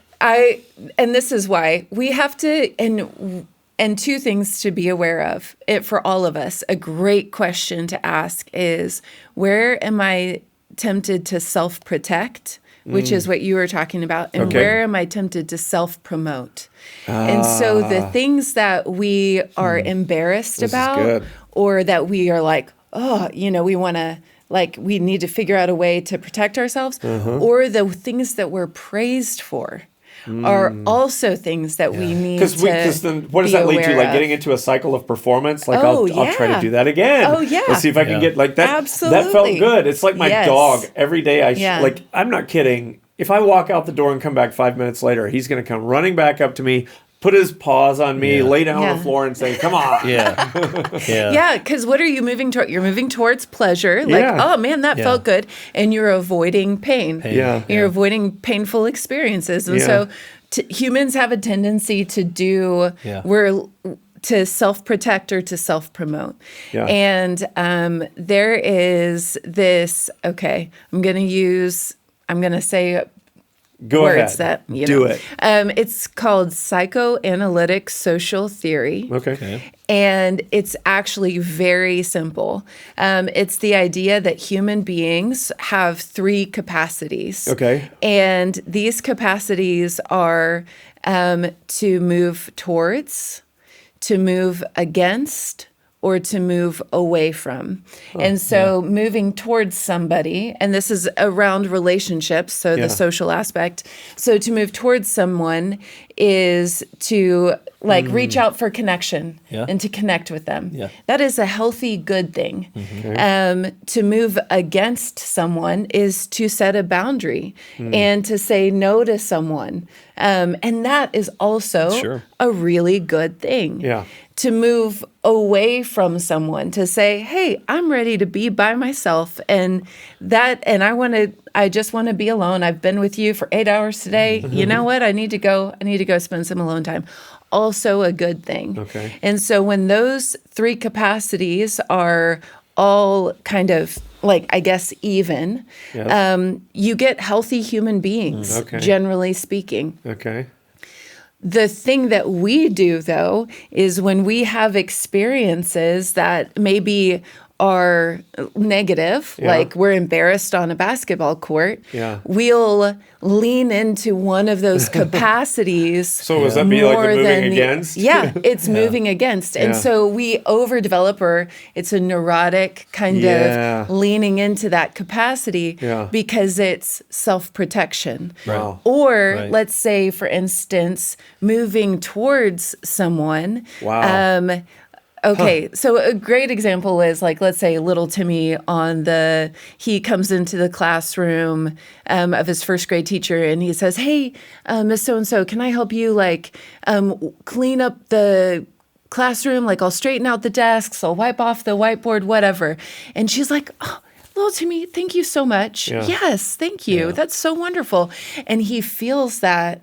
And this is why we have to, and two things to be aware of it for all of us. A great question to ask is, where am I tempted to self-protect? Which is what you were talking about. And where am I tempted to self-promote? And so the things that we are embarrassed about, or that we are like, we want to, we need to figure out a way to protect ourselves, or the things that we're praised for are also things that we need to Because then what does that lead to? Like getting into a cycle of performance? Like, I'll try to do that again. Oh, yeah. Let's see if I can get like that. Absolutely. That felt good. It's like my dog. Every day I'm not kidding. If I walk out the door and come back 5 minutes later, he's going to come running back up to me, put his paws on me, lay down on the floor and say, come on. Yeah, because what are you moving toward? You're moving towards pleasure. Like, oh man, that felt good. And you're avoiding pain. You're avoiding painful experiences. And so humans have a tendency to do, to self-protect or to self-promote. And there is this, I'm going to say words that do it. It's called psychoanalytic social theory. Okay. And it's actually very simple. It's the idea that human beings have 3 capacities. Okay. And these capacities are to move towards, to move against, or to move away from. And so moving towards somebody, and this is around relationships, so the social aspect. So to move towards someone is to reach out for connection and to connect with them. That is a healthy, good thing. To move against someone is to set a boundary and to say no to someone. And that is also a really good thing. To move away from someone, to say, hey, I'm ready to be by myself, and I just want to be alone. I've been with you for 8 hours today. You know what? I need to go spend some alone time. Also a good thing. Okay. And so when those 3 capacities are all kind of even, you get healthy human beings, generally speaking. Okay. The thing that we do, though, is when we have experiences that maybe are negative, like we're embarrassed on a basketball court, we'll lean into one of those capacities. So does that be like the moving against? Yeah, it's moving against. And so we overdevelop, or it's a neurotic kind of leaning into that capacity because it's self-protection. Wow. Or let's say, for instance, moving towards someone. Wow. So a great example is let's say little Timmy he comes into the classroom of his 1st grade teacher, and he says, hey, Miss So-and-so, can I help you clean up the classroom? I'll straighten out the desks, I'll wipe off the whiteboard, whatever. And she's like, oh, little Timmy, thank you so much. Yes, thank you. That's so wonderful. And he feels that,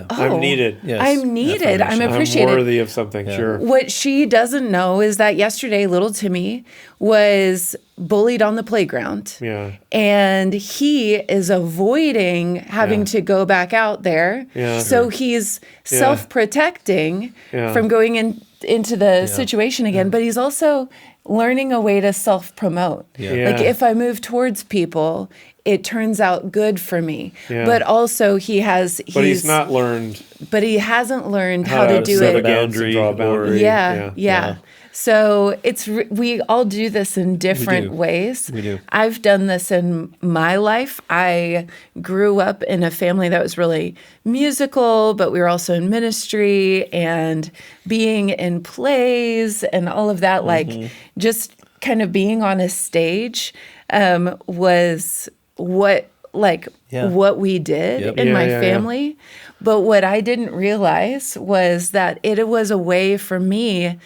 I'm needed. Yes. I'm needed. I'm appreciated. I'm worthy of something, sure. What she doesn't know is that yesterday, little Timmy was bullied on the playground. And he is avoiding having to go back out there. So he's self-protecting from going into the situation again. But he's also learning a way to self-promote. If I move towards people, it turns out good for me. Yeah. But also but he hasn't learned how to do set it. a boundary, draw a boundary. Yeah. So we all do this in different ways. We do. I've done this in my life. I grew up in a family that was really musical, but we were also in ministry and being in plays and all of that. Like just kind of being on a stage was what we did in my family. But what I didn't realize was that it was a way for me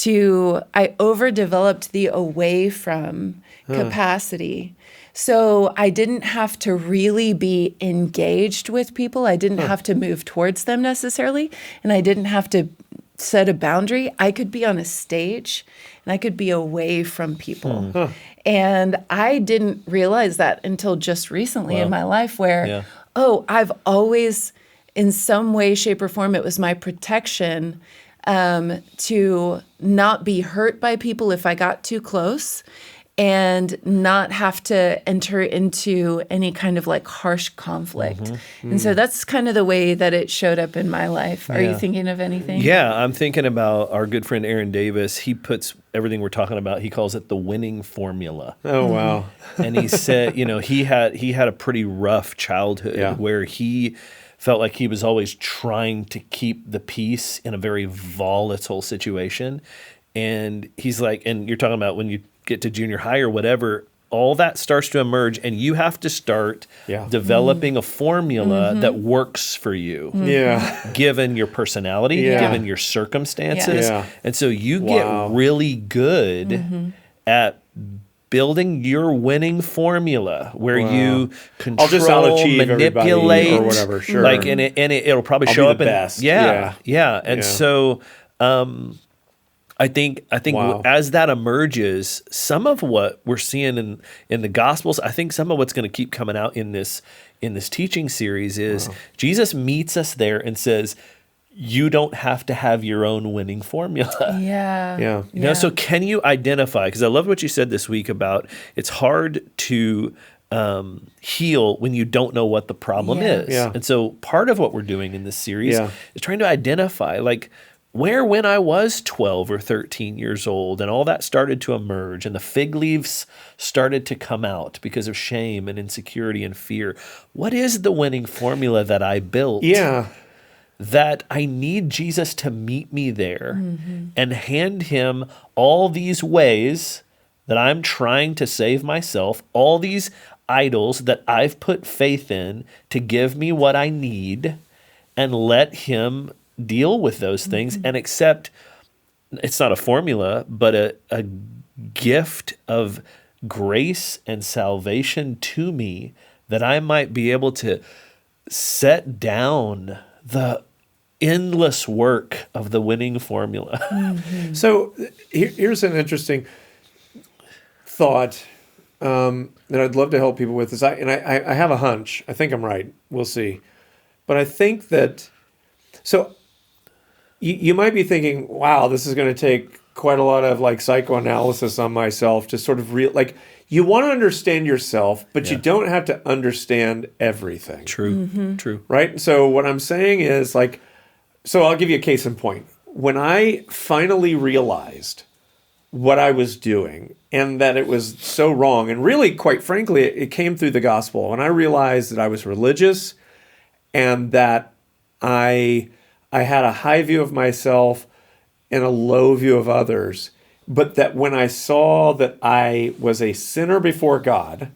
I overdeveloped the away from capacity. So I didn't have to really be engaged with people. I didn't have to move towards them necessarily. And I didn't have to set a boundary. I could be on a stage and I could be away from people. And I didn't realize that until just recently in my life where, I've always, in some way, shape, or form, it was my protection to not be hurt by people if I got too close and not have to enter into any kind of like harsh conflict. And so that's kind of the way that it showed up in my life. Are you thinking of anything? Yeah, I'm thinking about our good friend Aaron Davis. He puts everything we're talking about, he calls it the winning formula. Oh, wow. And he said, he had a pretty rough childhood where he felt like he was always trying to keep the peace in a very volatile situation. And he's like, and you're talking about when you get to junior high or whatever, all that starts to emerge and you have to start developing a formula that works for you. Given your personality, given your circumstances. And so you get really good at building your winning formula where you control, manipulate, or whatever. Sure. Like, and it'll probably show up in best. And so, I think as that emerges, some of what we're seeing in the Gospels, I think some of what's going to keep coming out in this teaching series is Jesus meets us there and says, you don't have to have your own winning formula. So can you identify, because I love what you said this week about it's hard to heal when you don't know what the problem is. And so part of what we're doing in this series is trying to identify like where when I was 12 or 13 years old and all that started to emerge and the fig leaves started to come out because of shame and insecurity and fear. What is the winning formula that I built? That I need Jesus to meet me there and hand him all these ways that I'm trying to save myself, all these idols that I've put faith in to give me what I need, and let him deal with those things and accept, it's not a formula, but a gift of grace and salvation to me that I might be able to set down the endless work of the winning formula. So here's an interesting thought that I'd love to help people with. I have a hunch. I think I'm right. We'll see. But I think that, so you might be thinking, wow, this is going to take quite a lot of like psychoanalysis on myself to sort of you want to understand yourself, but you don't have to understand everything. True. Right? So what I'm saying is so I'll give you a case in point. When I finally realized what I was doing and that it was so wrong, and really, quite frankly, it came through the gospel. When I realized that I was religious and that I had a high view of myself and a low view of others, but that when I saw that I was a sinner before God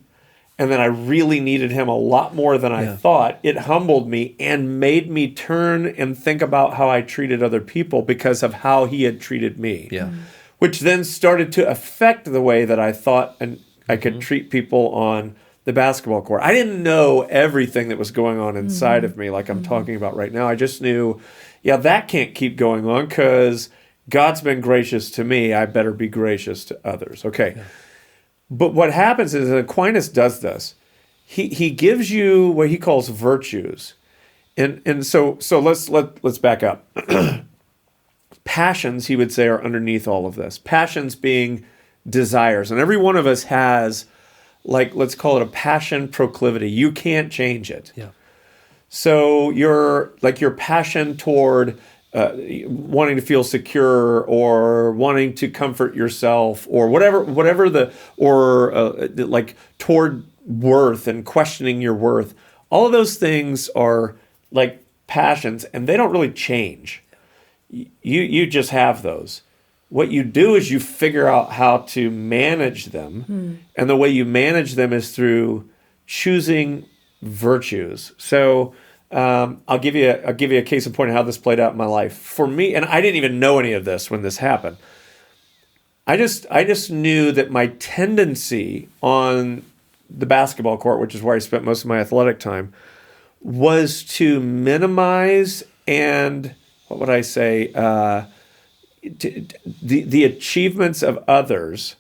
and that I really needed him a lot more than I thought, it humbled me and made me turn and think about how I treated other people because of how he had treated me. Which then started to affect the way that I thought and I could treat people on the basketball court. I didn't know everything that was going on inside of me like I'm talking about right now. I just knew, that can't keep going on because God's been gracious to me. I better be gracious to others. Okay. Yeah. But what happens is Aquinas does this. He gives you what he calls virtues. And so let's back up. Passions, he would say, are underneath all of this. Passions being desires. And every one of us has like, let's call it a passion proclivity. You can't change it. Yeah. So your passion toward wanting to feel secure or wanting to comfort yourself or whatever like toward worth and questioning your worth, all of those things are like passions, and they don't really change. You just have those. What you do is you figure out how to manage them, and the way you manage them is through choosing virtues. So I'll give you a case in point of how this played out in my life. For me, and I didn't even know any of this when this happened. I just knew that my tendency on the basketball court, which is where I spent most of my athletic time, was to minimize and, what would I say, the achievements of others,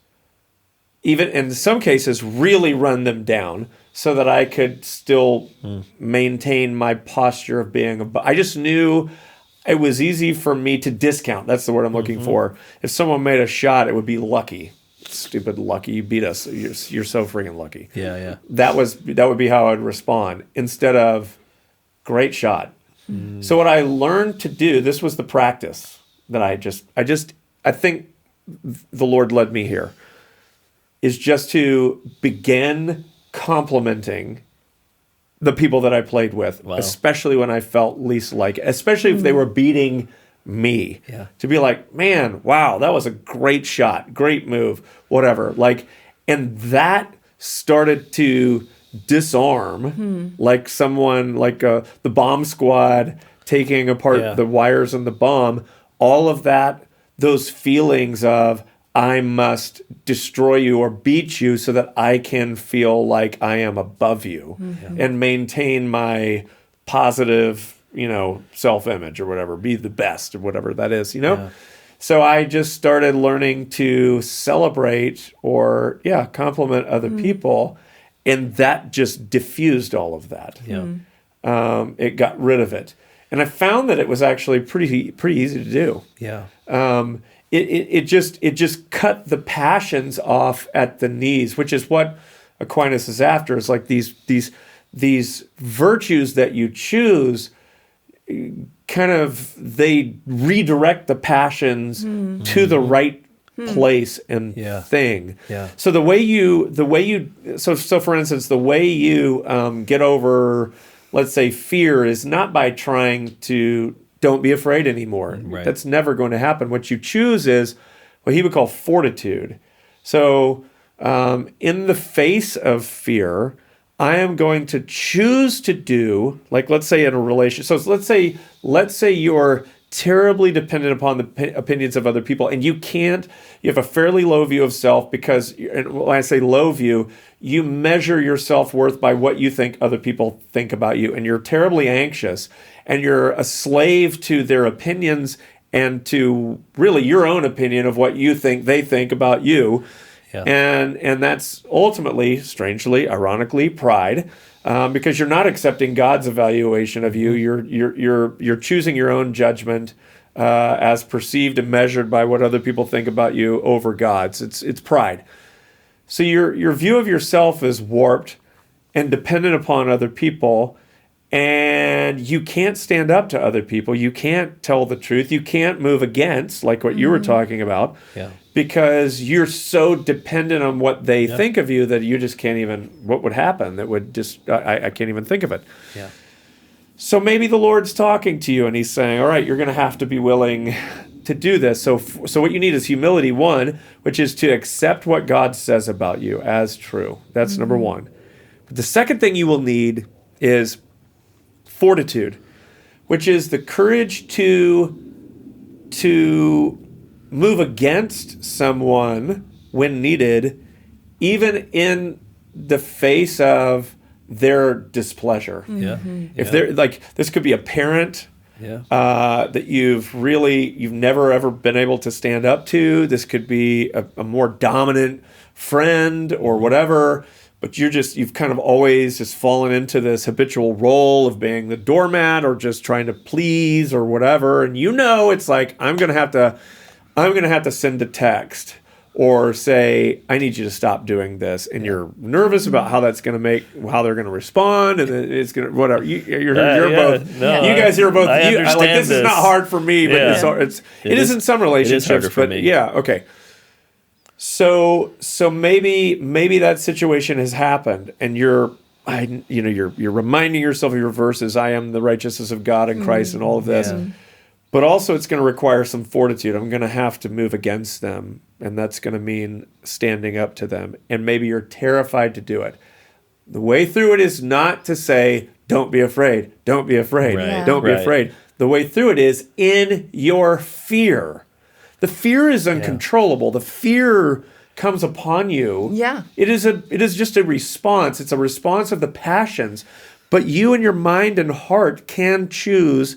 even in some cases, really run them down so that I could still maintain my posture of being I just knew it was easy for me to discount. That's the word I'm looking for. If someone made a shot, it would be lucky. Stupid lucky. You beat us. You're so freaking lucky. Yeah. That would be how I'd respond instead of great shot. So what I learned to do, this was the practice that I think the Lord led me here, is just to begin complimenting the people that I played with, especially when I felt least like it, especially if they were beating me. Yeah. To be like, man, wow, that was a great shot, great move, whatever. Like, and that started to disarm like someone like the bomb squad taking apart the wires on the bomb, all of that, those feelings of I must destroy you or beat you so that I can feel like I am above you and maintain my positive, self-image or whatever, be the best or whatever that is, Yeah. So I just started learning to celebrate or compliment other people, and that just diffused all of that. Yeah. It got rid of it. And I found that it was actually pretty easy to do. Yeah. It just cut the passions off at the knees, which is what Aquinas is after. Is like these virtues that you choose, kind of they redirect the passions to the right place and thing. Yeah. So so for instance, the way you get over, let's say, fear is not by trying to don't be afraid anymore. Right. That's never going to happen. What you choose is what he would call fortitude. So in the face of fear, I am going to choose to do, like, let's say in a relationship. So let's say you're terribly dependent upon the opinions of other people, and you have a fairly low view of self because, and when I say low view, you measure your self-worth by what you think other people think about you, and you're terribly anxious, and you're a slave to their opinions and to really your own opinion of what you think they think about you. Yeah. And that's ultimately, strangely, ironically, pride, because you're not accepting God's evaluation of you. You're choosing your own judgment as perceived and measured by what other people think about you over God's. It's pride. So your view of yourself is warped and dependent upon other people, and you can't stand up to other people. You can't tell the truth. You can't move against, like what you were talking about. Yeah. Because you're so dependent on what they think of you that you just can't even, what would happen that would just, I can't even think of it. Yeah. So maybe the Lord's talking to you and he's saying, all right, you're going to have to be willing to do this. So what you need is humility, one, which is to accept what God says about you as true. That's number one. But the second thing you will need is fortitude, which is the courage to move against someone when needed, even in the face of their displeasure. If they're like, this could be a parent that you've never ever been able to stand up to. This could be a more dominant friend or whatever, but you've kind of always just fallen into this habitual role of being the doormat or just trying to please or whatever. And it's like, I'm going to have to send a text, or say, I need you to stop doing this, and you're nervous about how that's going to how they're going to respond, and it's going to, whatever. You're both, no, you guys are both, I understand this is not hard for me, but it is in some relationships, but yeah, okay. So maybe that situation has happened, and you're reminding yourself of your verses, I am the righteousness of God in Christ, and all of this. Yeah. But also it's going to require some fortitude. I'm going to have to move against them, and that's going to mean standing up to them. And maybe you're terrified to do it. The way through it is not to say, don't be afraid, don't be afraid, don't be afraid. The way through it is in your fear. The fear is uncontrollable. The fear comes upon you. Yeah. It is just a response. It's a response of the passions. But you and your mind and heart can choose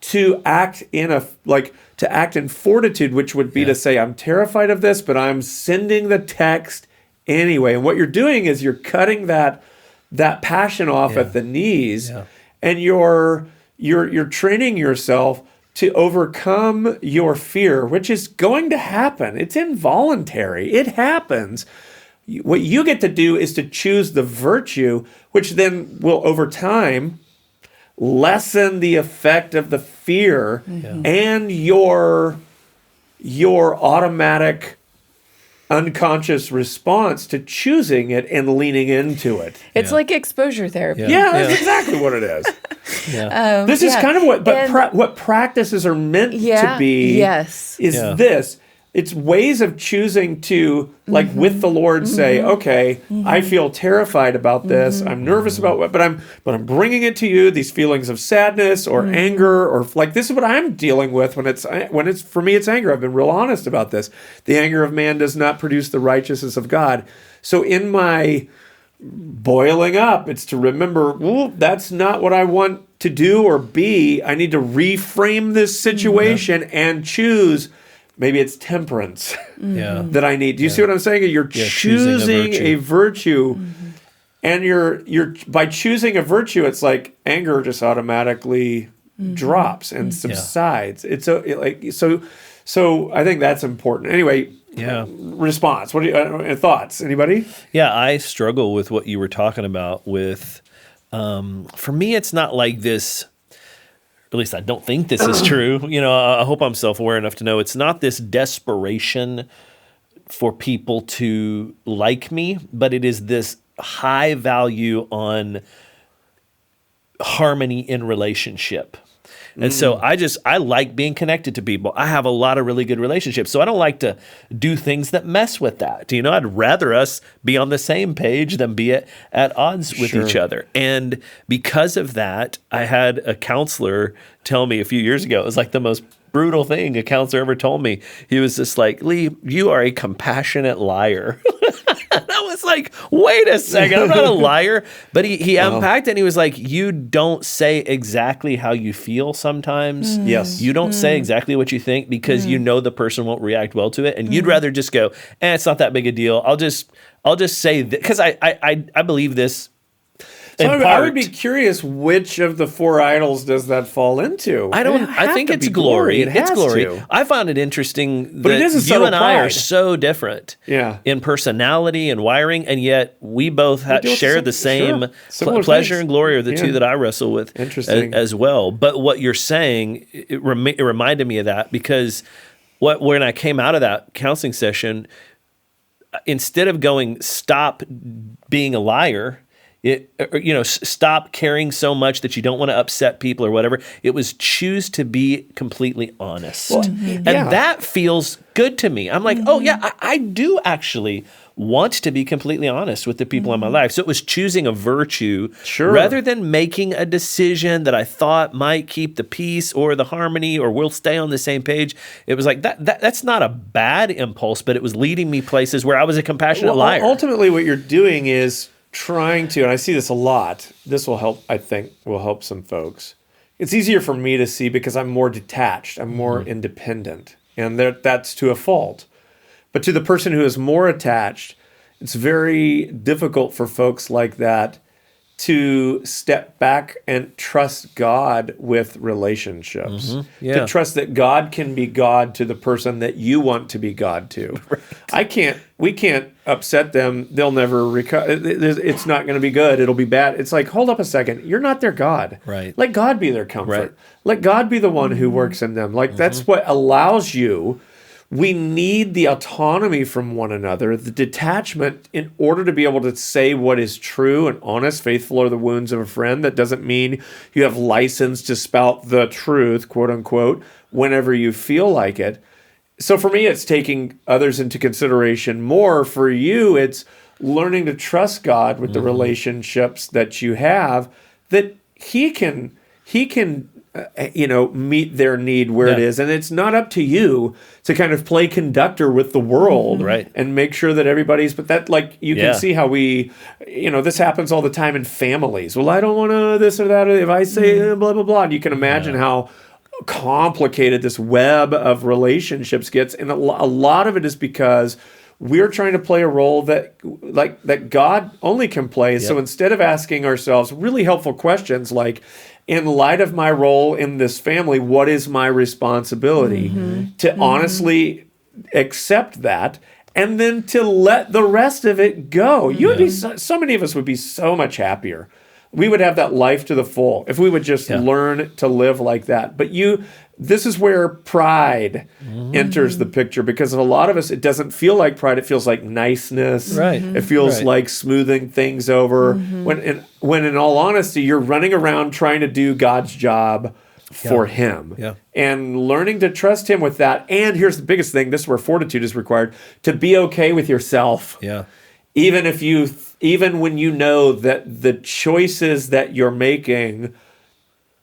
to act in fortitude, which would be to say, I'm terrified of this, but I'm sending the text anyway. And what you're doing is you're cutting that passion off at the knees, and you're training yourself to overcome your fear, which is going to happen. It's involuntary. It happens. What you get to do is to choose the virtue, which then will, over time, lessen the effect of the fear and your automatic unconscious response to choosing it and leaning into it. It's like exposure therapy. Yeah, that's exactly what it is. This is kind of what practices are meant to be. Yes. This. It's ways of choosing to, like with the Lord, say, okay, I feel terrified about this. I'm nervous about what, but I'm bringing it to you. These feelings of sadness or anger, or like this is what I'm dealing with when it's for me, it's anger. I've been real honest about this. The anger of man does not produce the righteousness of God. So in my boiling up, it's to remember, that's not what I want to do or be. I need to reframe this situation and choose. Maybe it's temperance that I need. Do you see what I'm saying? You're choosing a virtue, and you're by choosing a virtue, it's like anger just automatically drops and subsides. It's so I think that's important. Anyway, response. What do you thoughts? Anybody? Yeah, I struggle with what you were talking about. With for me, it's not like this. At least I don't think this is true. I hope I'm self-aware enough to know it's not this desperation for people to like me, but it is this high value on harmony in relationship. And so I like being connected to people. I have a lot of really good relationships. So I don't like to do things that mess with that. I'd rather us be on the same page than be at odds with each other. And because of that, I had a counselor tell me a few years ago, it was like the most brutal thing a counselor ever told me. He was just like, Lee, you are a compassionate liar. And I was like, wait a second, I'm not a liar. But he unpacked it, and he was like, you don't say exactly how you feel sometimes. Yes. You don't say exactly what you think because you know the person won't react well to it. And you'd rather just go, it's not that big a deal. I'll just say that, because I believe this. So I would be curious, which of the four idols does that fall into? I think it's glory. It's glory. I found it interesting that you and I are so different in personality and wiring, and yet we both share the same pleasure and glory are the two that I wrestle with as well. But what you're saying, it reminded me of that, because when I came out of that counseling session, instead of going, stop being a liar, stop caring so much that you don't want to upset people or whatever. It was choose to be completely honest. And that feels good to me. I'm like, I do actually want to be completely honest with the people in my life. So it was choosing a virtue rather than making a decision that I thought might keep the peace or the harmony or we'll stay on the same page. It was like that's not a bad impulse, but it was leading me places where I was a compassionate liar. Ultimately, what you're doing is trying to, and I see this a lot, this will help, I think, will help some folks. It's easier for me to see because I'm more detached, I'm more independent, and that's to a fault. But to the person who is more attached, it's very difficult for folks like that to step back and trust God with relationships. To trust that God can be God to the person that you want to be God to. We can't upset them. They'll never recover. It's not going to be good. It'll be bad. It's like, hold up a second. You're not their God. Right. Let God be their comfort. Right. Let God be the one who works in them. Like that's what allows you. We need the autonomy from one another, the detachment, in order to be able to say what is true and honest. Faithful are the wounds of a friend. That doesn't mean you have license to spout the truth, quote unquote, whenever you feel like it. So for me, it's taking others into consideration more. For you, it's learning to trust God with the relationships that you have, that He can meet their need where it is. And it's not up to you to kind of play conductor with the world and make sure that everybody's, but that you can see how we, this happens all the time in families. Well, I don't want to this or that. Or if I say blah, blah, blah, and you can imagine how complicated this web of relationships gets. And a lot of it is because we're trying to play a role that God only can play. So instead of asking ourselves really helpful questions like, in light of my role in this family, what is my responsibility? To honestly accept that and then to let the rest of it go. You would be so many of us would be so much happier. We would have that life to the full if we would just learn to live like that. But this is where pride enters the picture, because of a lot of us, it doesn't feel like pride. It feels like niceness. Right. It feels like smoothing things over. When in all honesty, you're running around trying to do God's job for Him. And learning to trust Him with that. And here's the biggest thing. This is where fortitude is required. To be okay with yourself. Even when you know that the choices that you're making,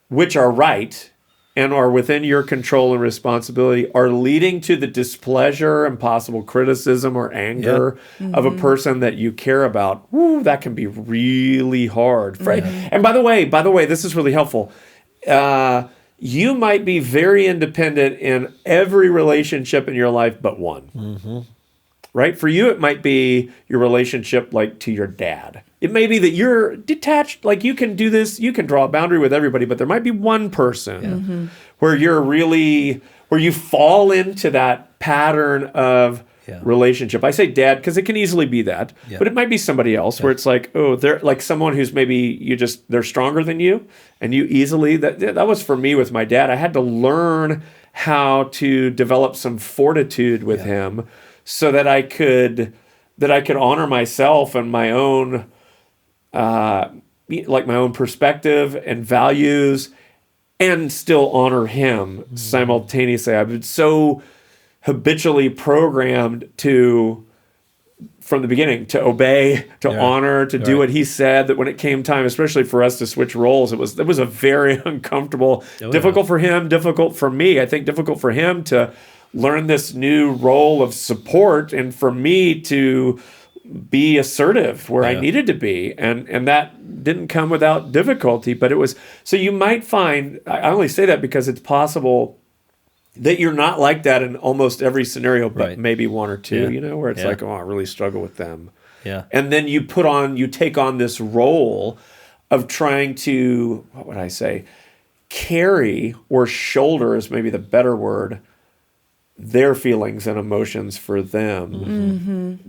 which are right and are within your control and responsibility, are leading to the displeasure and possible criticism or anger of a person that you care about. Woo, that can be really hard. And by the way, this is really helpful. You might be very independent in every relationship in your life but one. Right? For you, it might be your relationship to your dad. It may be that you're detached, you can do this, you can draw a boundary with everybody, but there might be one person where you fall into that pattern of relationship. I say dad because it can easily be that, but it might be somebody else where it's they're like someone who's maybe they're stronger than you, and you easily, that was for me with my dad. I had to learn how to develop some fortitude with him, so that I could honor myself and my own my own perspective and values, and still honor him simultaneously. I've been so habitually programmed from the beginning to obey, to honor, to do what he said, that when it came time, especially for us to switch roles, it was a very uncomfortable, difficult for him, difficult for me. I think difficult for him to learn this new role of support, and for me to be assertive where I needed to be. And that didn't come without difficulty, but it was, so you might find, I only say that because it's possible that you're not like that in almost every scenario, but maybe one or two, where it's I really struggle with them. And then you take on this role of trying to, what would I say, carry or shoulder is maybe the better word, their feelings and emotions for them.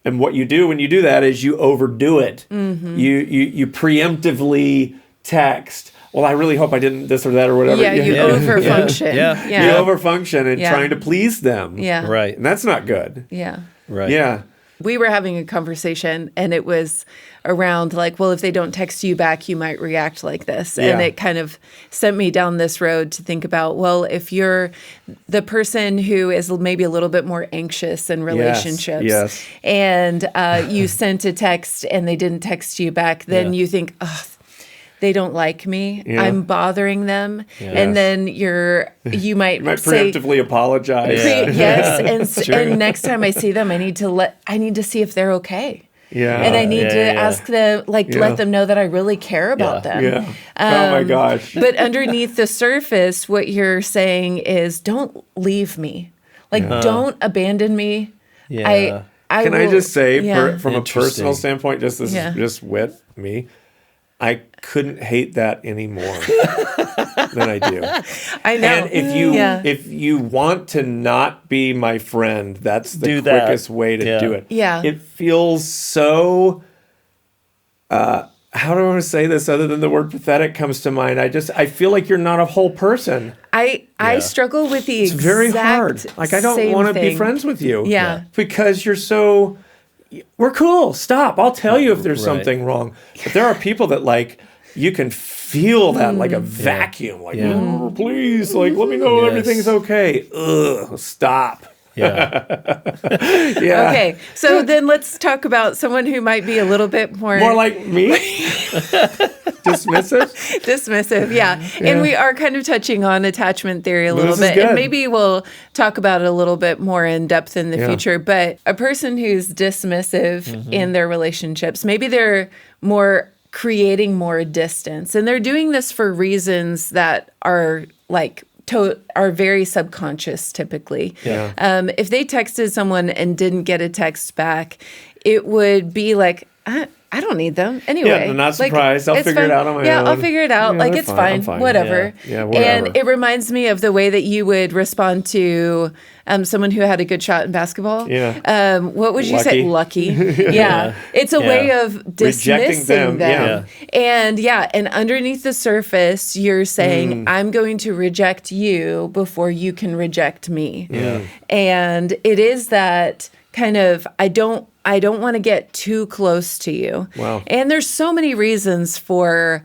And what you do when you do that is you overdo it. You preemptively text, well, I really hope I didn't this or that or whatever. You overfunction. You overfunction and trying to please them. Right. And that's not good. Right. We were having a conversation, and it was around well, if they don't text you back, you might react like this. And it kind of sent me down this road to think about, well, if you're the person who is maybe a little bit more anxious in relationships, and you sent a text and they didn't text you back, then you think, oh, they don't like me. I'm bothering them. And then you might say, preemptively apologize. And next time I see them, I need to see if they're okay. And I need to ask them, let them know that I really care about them. Oh my gosh. But underneath the surface, what you're saying is, don't leave me. Don't abandon me. Can I just say, from a personal standpoint, just Whit, me, I couldn't hate that any more than I do. I know. And if you want to not be my friend, that's the quickest way to do it. Yeah. It feels so how do I want to say this other than the word pathetic comes to mind? I feel like you're not a whole person. I struggle with the It's very hard. Like, I don't want to be friends with you. Yeah. Because you're so, we're cool. Stop. I'll tell you if there's something wrong. But there are people that, like, you can feel that like a vacuum. Like, oh, please, like, let me know everything's okay. Ugh, stop. Yeah. Okay, so then let's talk about someone who might be a little bit more like me. Dismissive, yeah. And we are kind of touching on attachment theory a little bit, and maybe we'll talk about it a little bit more in depth in the future. But a person who's dismissive in their relationships, maybe they're more creating more distance, and they're doing this for reasons that are like are very subconscious typically. Yeah. If they texted someone and didn't get a text back, it would be like, I don't need them anyway. Yeah, I'm not surprised. I'll figure it out on my own. Yeah, I'll figure it out. Yeah, like, it's fine. Whatever. Yeah, whatever. And it reminds me of the way that you would respond to someone who had a good shot in basketball. Yeah. What would you say? Lucky. Yeah. It's a way of dismissing them. And and underneath the surface, you're saying, I'm going to reject you before you can reject me. Yeah. And it is that kind of, I don't want to get too close to you. Wow. And there's so many reasons for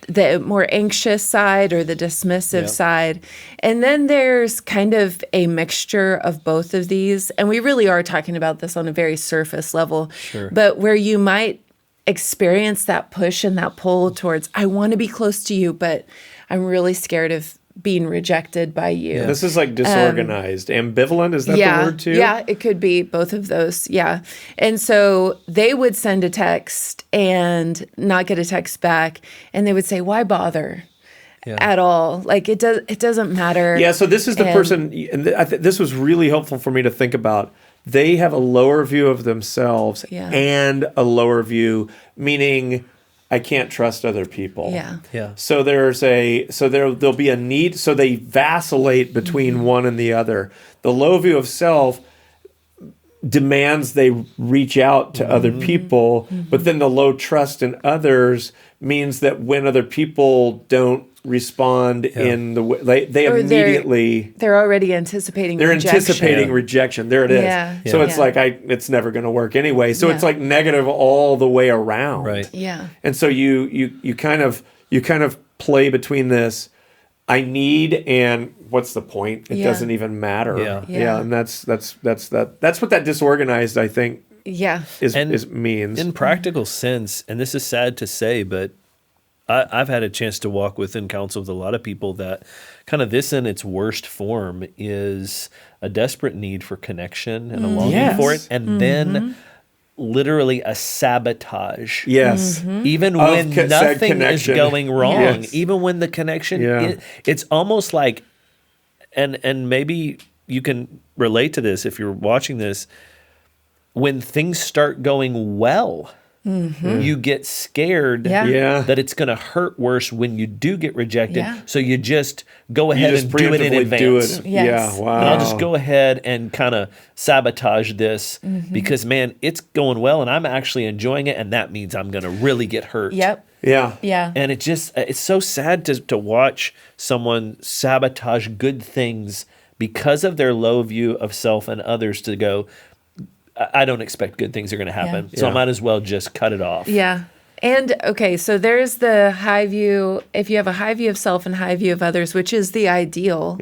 the more anxious side or the dismissive side. And then there's kind of a mixture of both of these. And we really are talking about this on a very surface level. Sure. But where you might experience that push and that pull towards, I want to be close to you, but I'm really scared of being rejected by you. This is like disorganized. Ambivalent, is that the word too? Yeah, it could be both of those. Yeah. And so they would send a text and not get a text back, and they would say, why bother at all? Like, it doesn't matter. Yeah, so this is the person, and this was really helpful for me to think about. They have a lower view of themselves and a lower view, meaning I can't trust other people. Yeah. So there'll be a need. So they vacillate between one and the other. The low view of self demands they reach out to other people, but then the low trust in others means that when other people don't respond in the way they immediately they're already anticipating rejection. There it is. So it's like it's never going to work anyway. So it's like negative all the way around. Right. Yeah. And so you kind of play between this I need and what's the point? It doesn't even matter. Yeah. And that's what that disorganized, I think, is means. In practical sense, and this is sad to say, but I've had a chance to walk with and counsel with a lot of people that kind of this in its worst form is a desperate need for connection and a longing for it. And then literally a sabotage. Yes. Even when nothing is going wrong, even when the connection, it's almost like, and maybe you can relate to this if you're watching this, when things start going well, you get scared that it's going to hurt worse when you do get rejected. So you just go ahead and do it in advance. Yeah, wow. And I'll just go ahead and kind of sabotage this because, man, it's going well and I'm actually enjoying it, and that means I'm going to really get hurt. Yeah. And it's so sad to watch someone sabotage good things because of their low view of self and others, to go, I don't expect good things are going to happen, so I might as well just cut it off. Yeah. And, okay, so there's the high view. If you have a high view of self and high view of others, which is the ideal,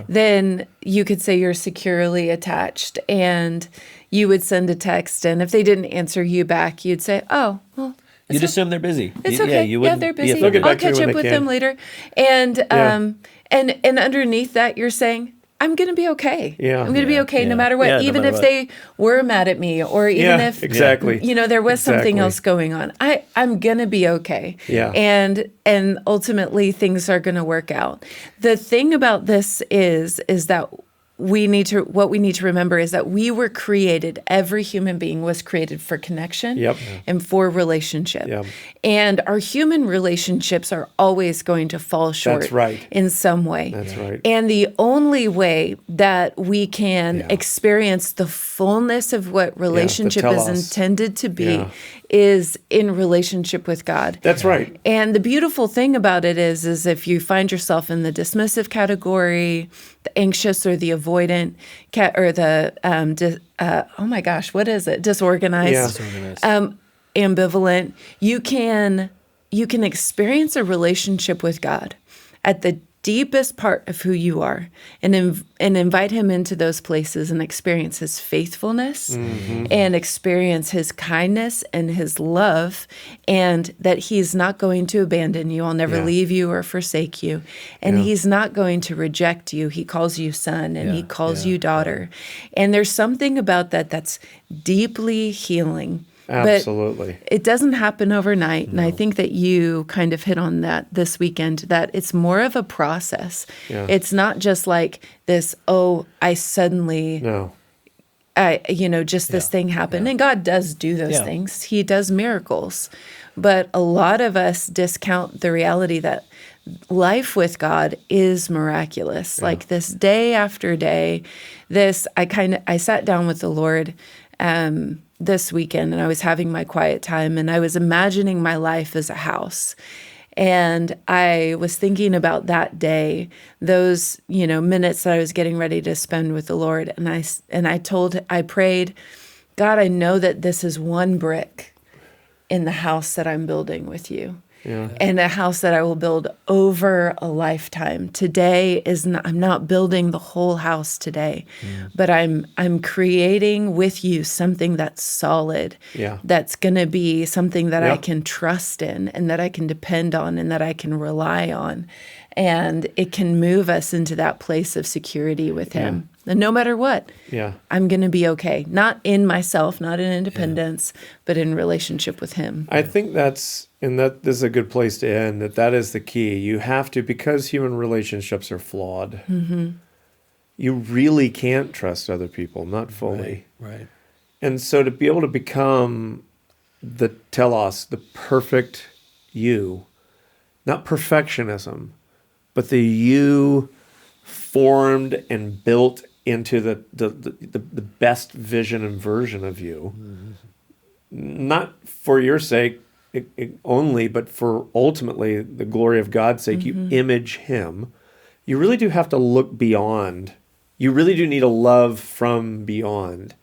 then you could say you're securely attached, and you would send a text, and if they didn't answer you back, you'd say, oh, well, you'd assume they're busy. It's okay. Yeah, they're busy. I'll catch up with them later. And and underneath that, you're saying, I'm going to be okay. I'm going to be okay no matter what. Even if they were mad at me, or even if there was something else going on. I'm going to be okay. And ultimately things are going to work out. The thing about this is that what we need to remember is that we were created, every human being was created for connection and for relationship. And our human relationships are always going to fall short in some way. That's right. And the only way that we can experience the fullness of what relationship is intended to be is in relationship with God. That's right. And the beautiful thing about it is if you find yourself in the dismissive category, the anxious or the avoidant, or the oh my gosh, what is it? Disorganized, ambivalent. You can experience a relationship with God at the deepest part of who you are, and invite Him into those places and experience His faithfulness and experience His kindness and His love, and that He's not going to abandon you. I'll never leave you or forsake you. And He's not going to reject you. He calls you son and He calls you daughter. And there's something about that that's deeply healing. Absolutely. But it doesn't happen overnight. No. And I think that you kind of hit on that this weekend, that it's more of a process. It's not just like this, I suddenly, this thing happened. And God does do those things. He does miracles. But a lot of us discount the reality that life with God is miraculous. Like this day after day, I sat down with the Lord this weekend, and I was having my quiet time, and I was imagining my life as a house. And I was thinking about that day, those, minutes that I was getting ready to spend with the Lord. And I prayed, God, I know that this is one brick in the house that I'm building with you. And a house that I will build over a lifetime. Today I'm not building the whole house today, but I'm creating with you something that's solid, that's going to be something that I can trust in, and that I can depend on, and that I can rely on. And it can move us into that place of security with Him. And no matter what, I'm going to be okay. Not in myself, not in independence, but in relationship with Him. I think that is a good place to end, that is the key. You have to, because human relationships are flawed, you really can't trust other people, not fully. Right. And so to be able to become the telos, the perfect you, not perfectionism, but the you formed and built into the best vision and version of you, not for your sake only, but for ultimately the glory of God's sake. You image Him. You really do have to look beyond. You really do need a love from beyond.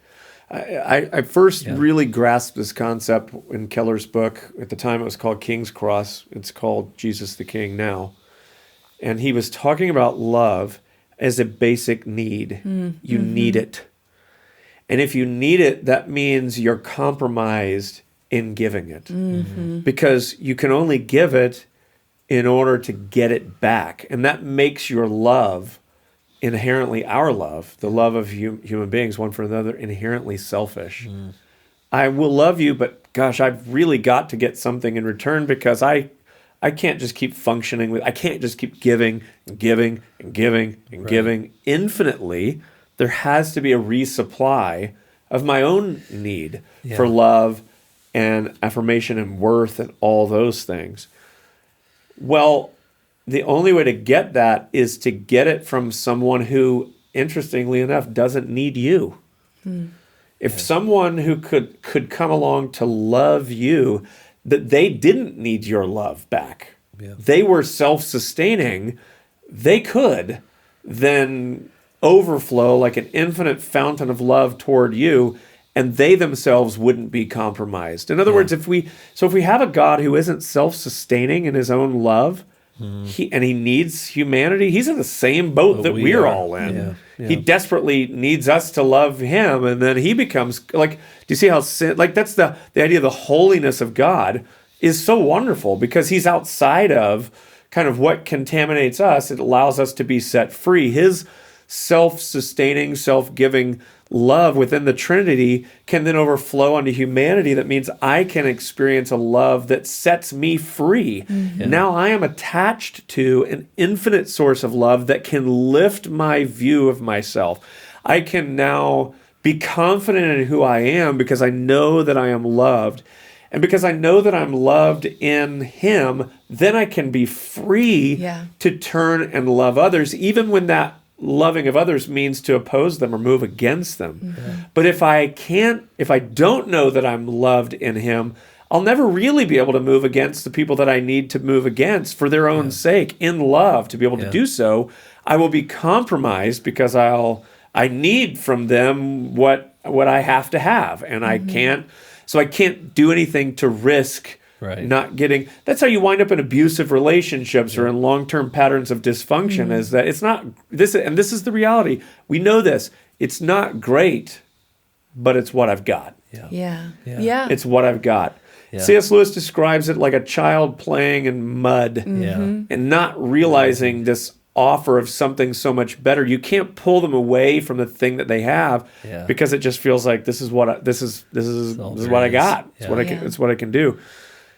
I first really grasped this concept in Keller's book. At the time it was called King's Cross. It's called Jesus the King now. And he was talking about love as a basic need. You need it. And if you need it, that means you're compromised in giving it. Because you can only give it in order to get it back. And that makes your love, inherently our love, the love of human beings, one for another, inherently selfish. I will love you, but gosh, I've really got to get something in return, because I can't just keep functioning I can't just keep giving and giving and giving and giving infinitely. There has to be a resupply of my own need for love and affirmation and worth and all those things. Well, the only way to get that is to get it from someone who, interestingly enough, doesn't need you. If someone who could come along to love you, that they didn't need your love back. They were self-sustaining. They could then overflow like an infinite fountain of love toward you, and they themselves wouldn't be compromised. In other words, if we have a God who isn't self-sustaining in His own love, he needs humanity, He's in the same boat that we're all in. He desperately needs us to love Him, and then He becomes like, do you see how that's the idea of the holiness of God is so wonderful, because He's outside of kind of what contaminates us. It allows us to be set free. His self-sustaining, self-giving love within the Trinity can then overflow onto humanity. That means I can experience a love that sets me free. Mm-hmm. Now I am attached to an infinite source of love that can lift my view of myself. I can now be confident in who I am because I know that I am loved. And because I know that I'm loved in Him, then I can be free to turn and love others, even when that loving of others means to oppose them or move against them. Mm-hmm. But if I don't know that I'm loved in Him, I'll never really be able to move against the people that I need to move against for their own sake, in love, to be able to do so. I will be compromised because I need from them what I have to have, and I can't do anything to risk not getting. That's how you wind up in abusive relationships or in long-term patterns of dysfunction. Is that it's not this, and this is the reality. We know this. It's not great, but it's what I've got. Yeah. It's what I've got. Yeah. C.S. Lewis describes it like a child playing in mud and not realizing this offer of something so much better. You can't pull them away from the thing that they have because it just feels like this is what I got. It's what I can do.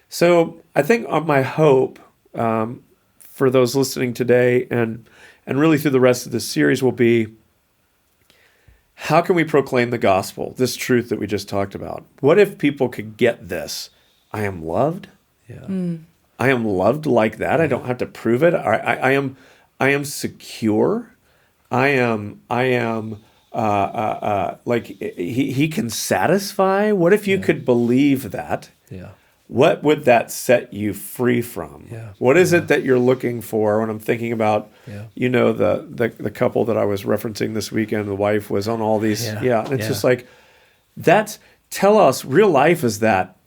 So I think my hope for those listening today and really through the rest of this series will be, how can we proclaim the gospel, this truth that we just talked about? What if people could get this? I am loved. I am loved like that. I don't have to prove it. I am secure. I am like he can satisfy. What if you could believe that? What would that set you free from? What is it that you're looking for? When I'm thinking about, the couple that I was referencing this weekend, the wife was on all these, and it's just like, tell us, real life is that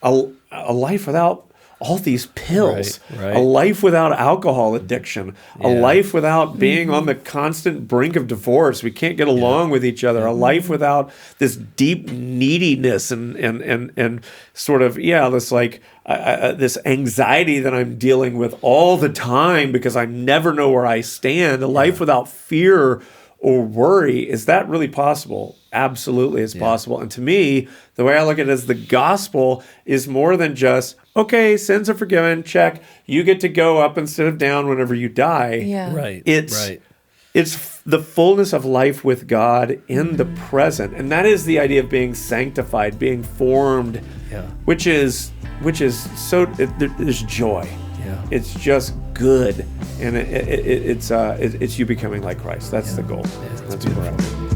a life without all these pills, a life without alcohol addiction, a life without being on the constant brink of divorce. We can't get along with each other. A life without this deep neediness and sort of this like this anxiety that I'm dealing with all the time because I never know where I stand. A life without fear or worry. Is that really possible? Absolutely, it's possible. And to me, the way I look at it is the gospel is more than just, okay, sins are forgiven, check. You get to go up instead of down whenever you die. It's the fullness of life with God in the present. And that is the idea of being sanctified, being formed, which is so, there's joy. It's just good. And it's you becoming like Christ. That's the goal. That's the goal.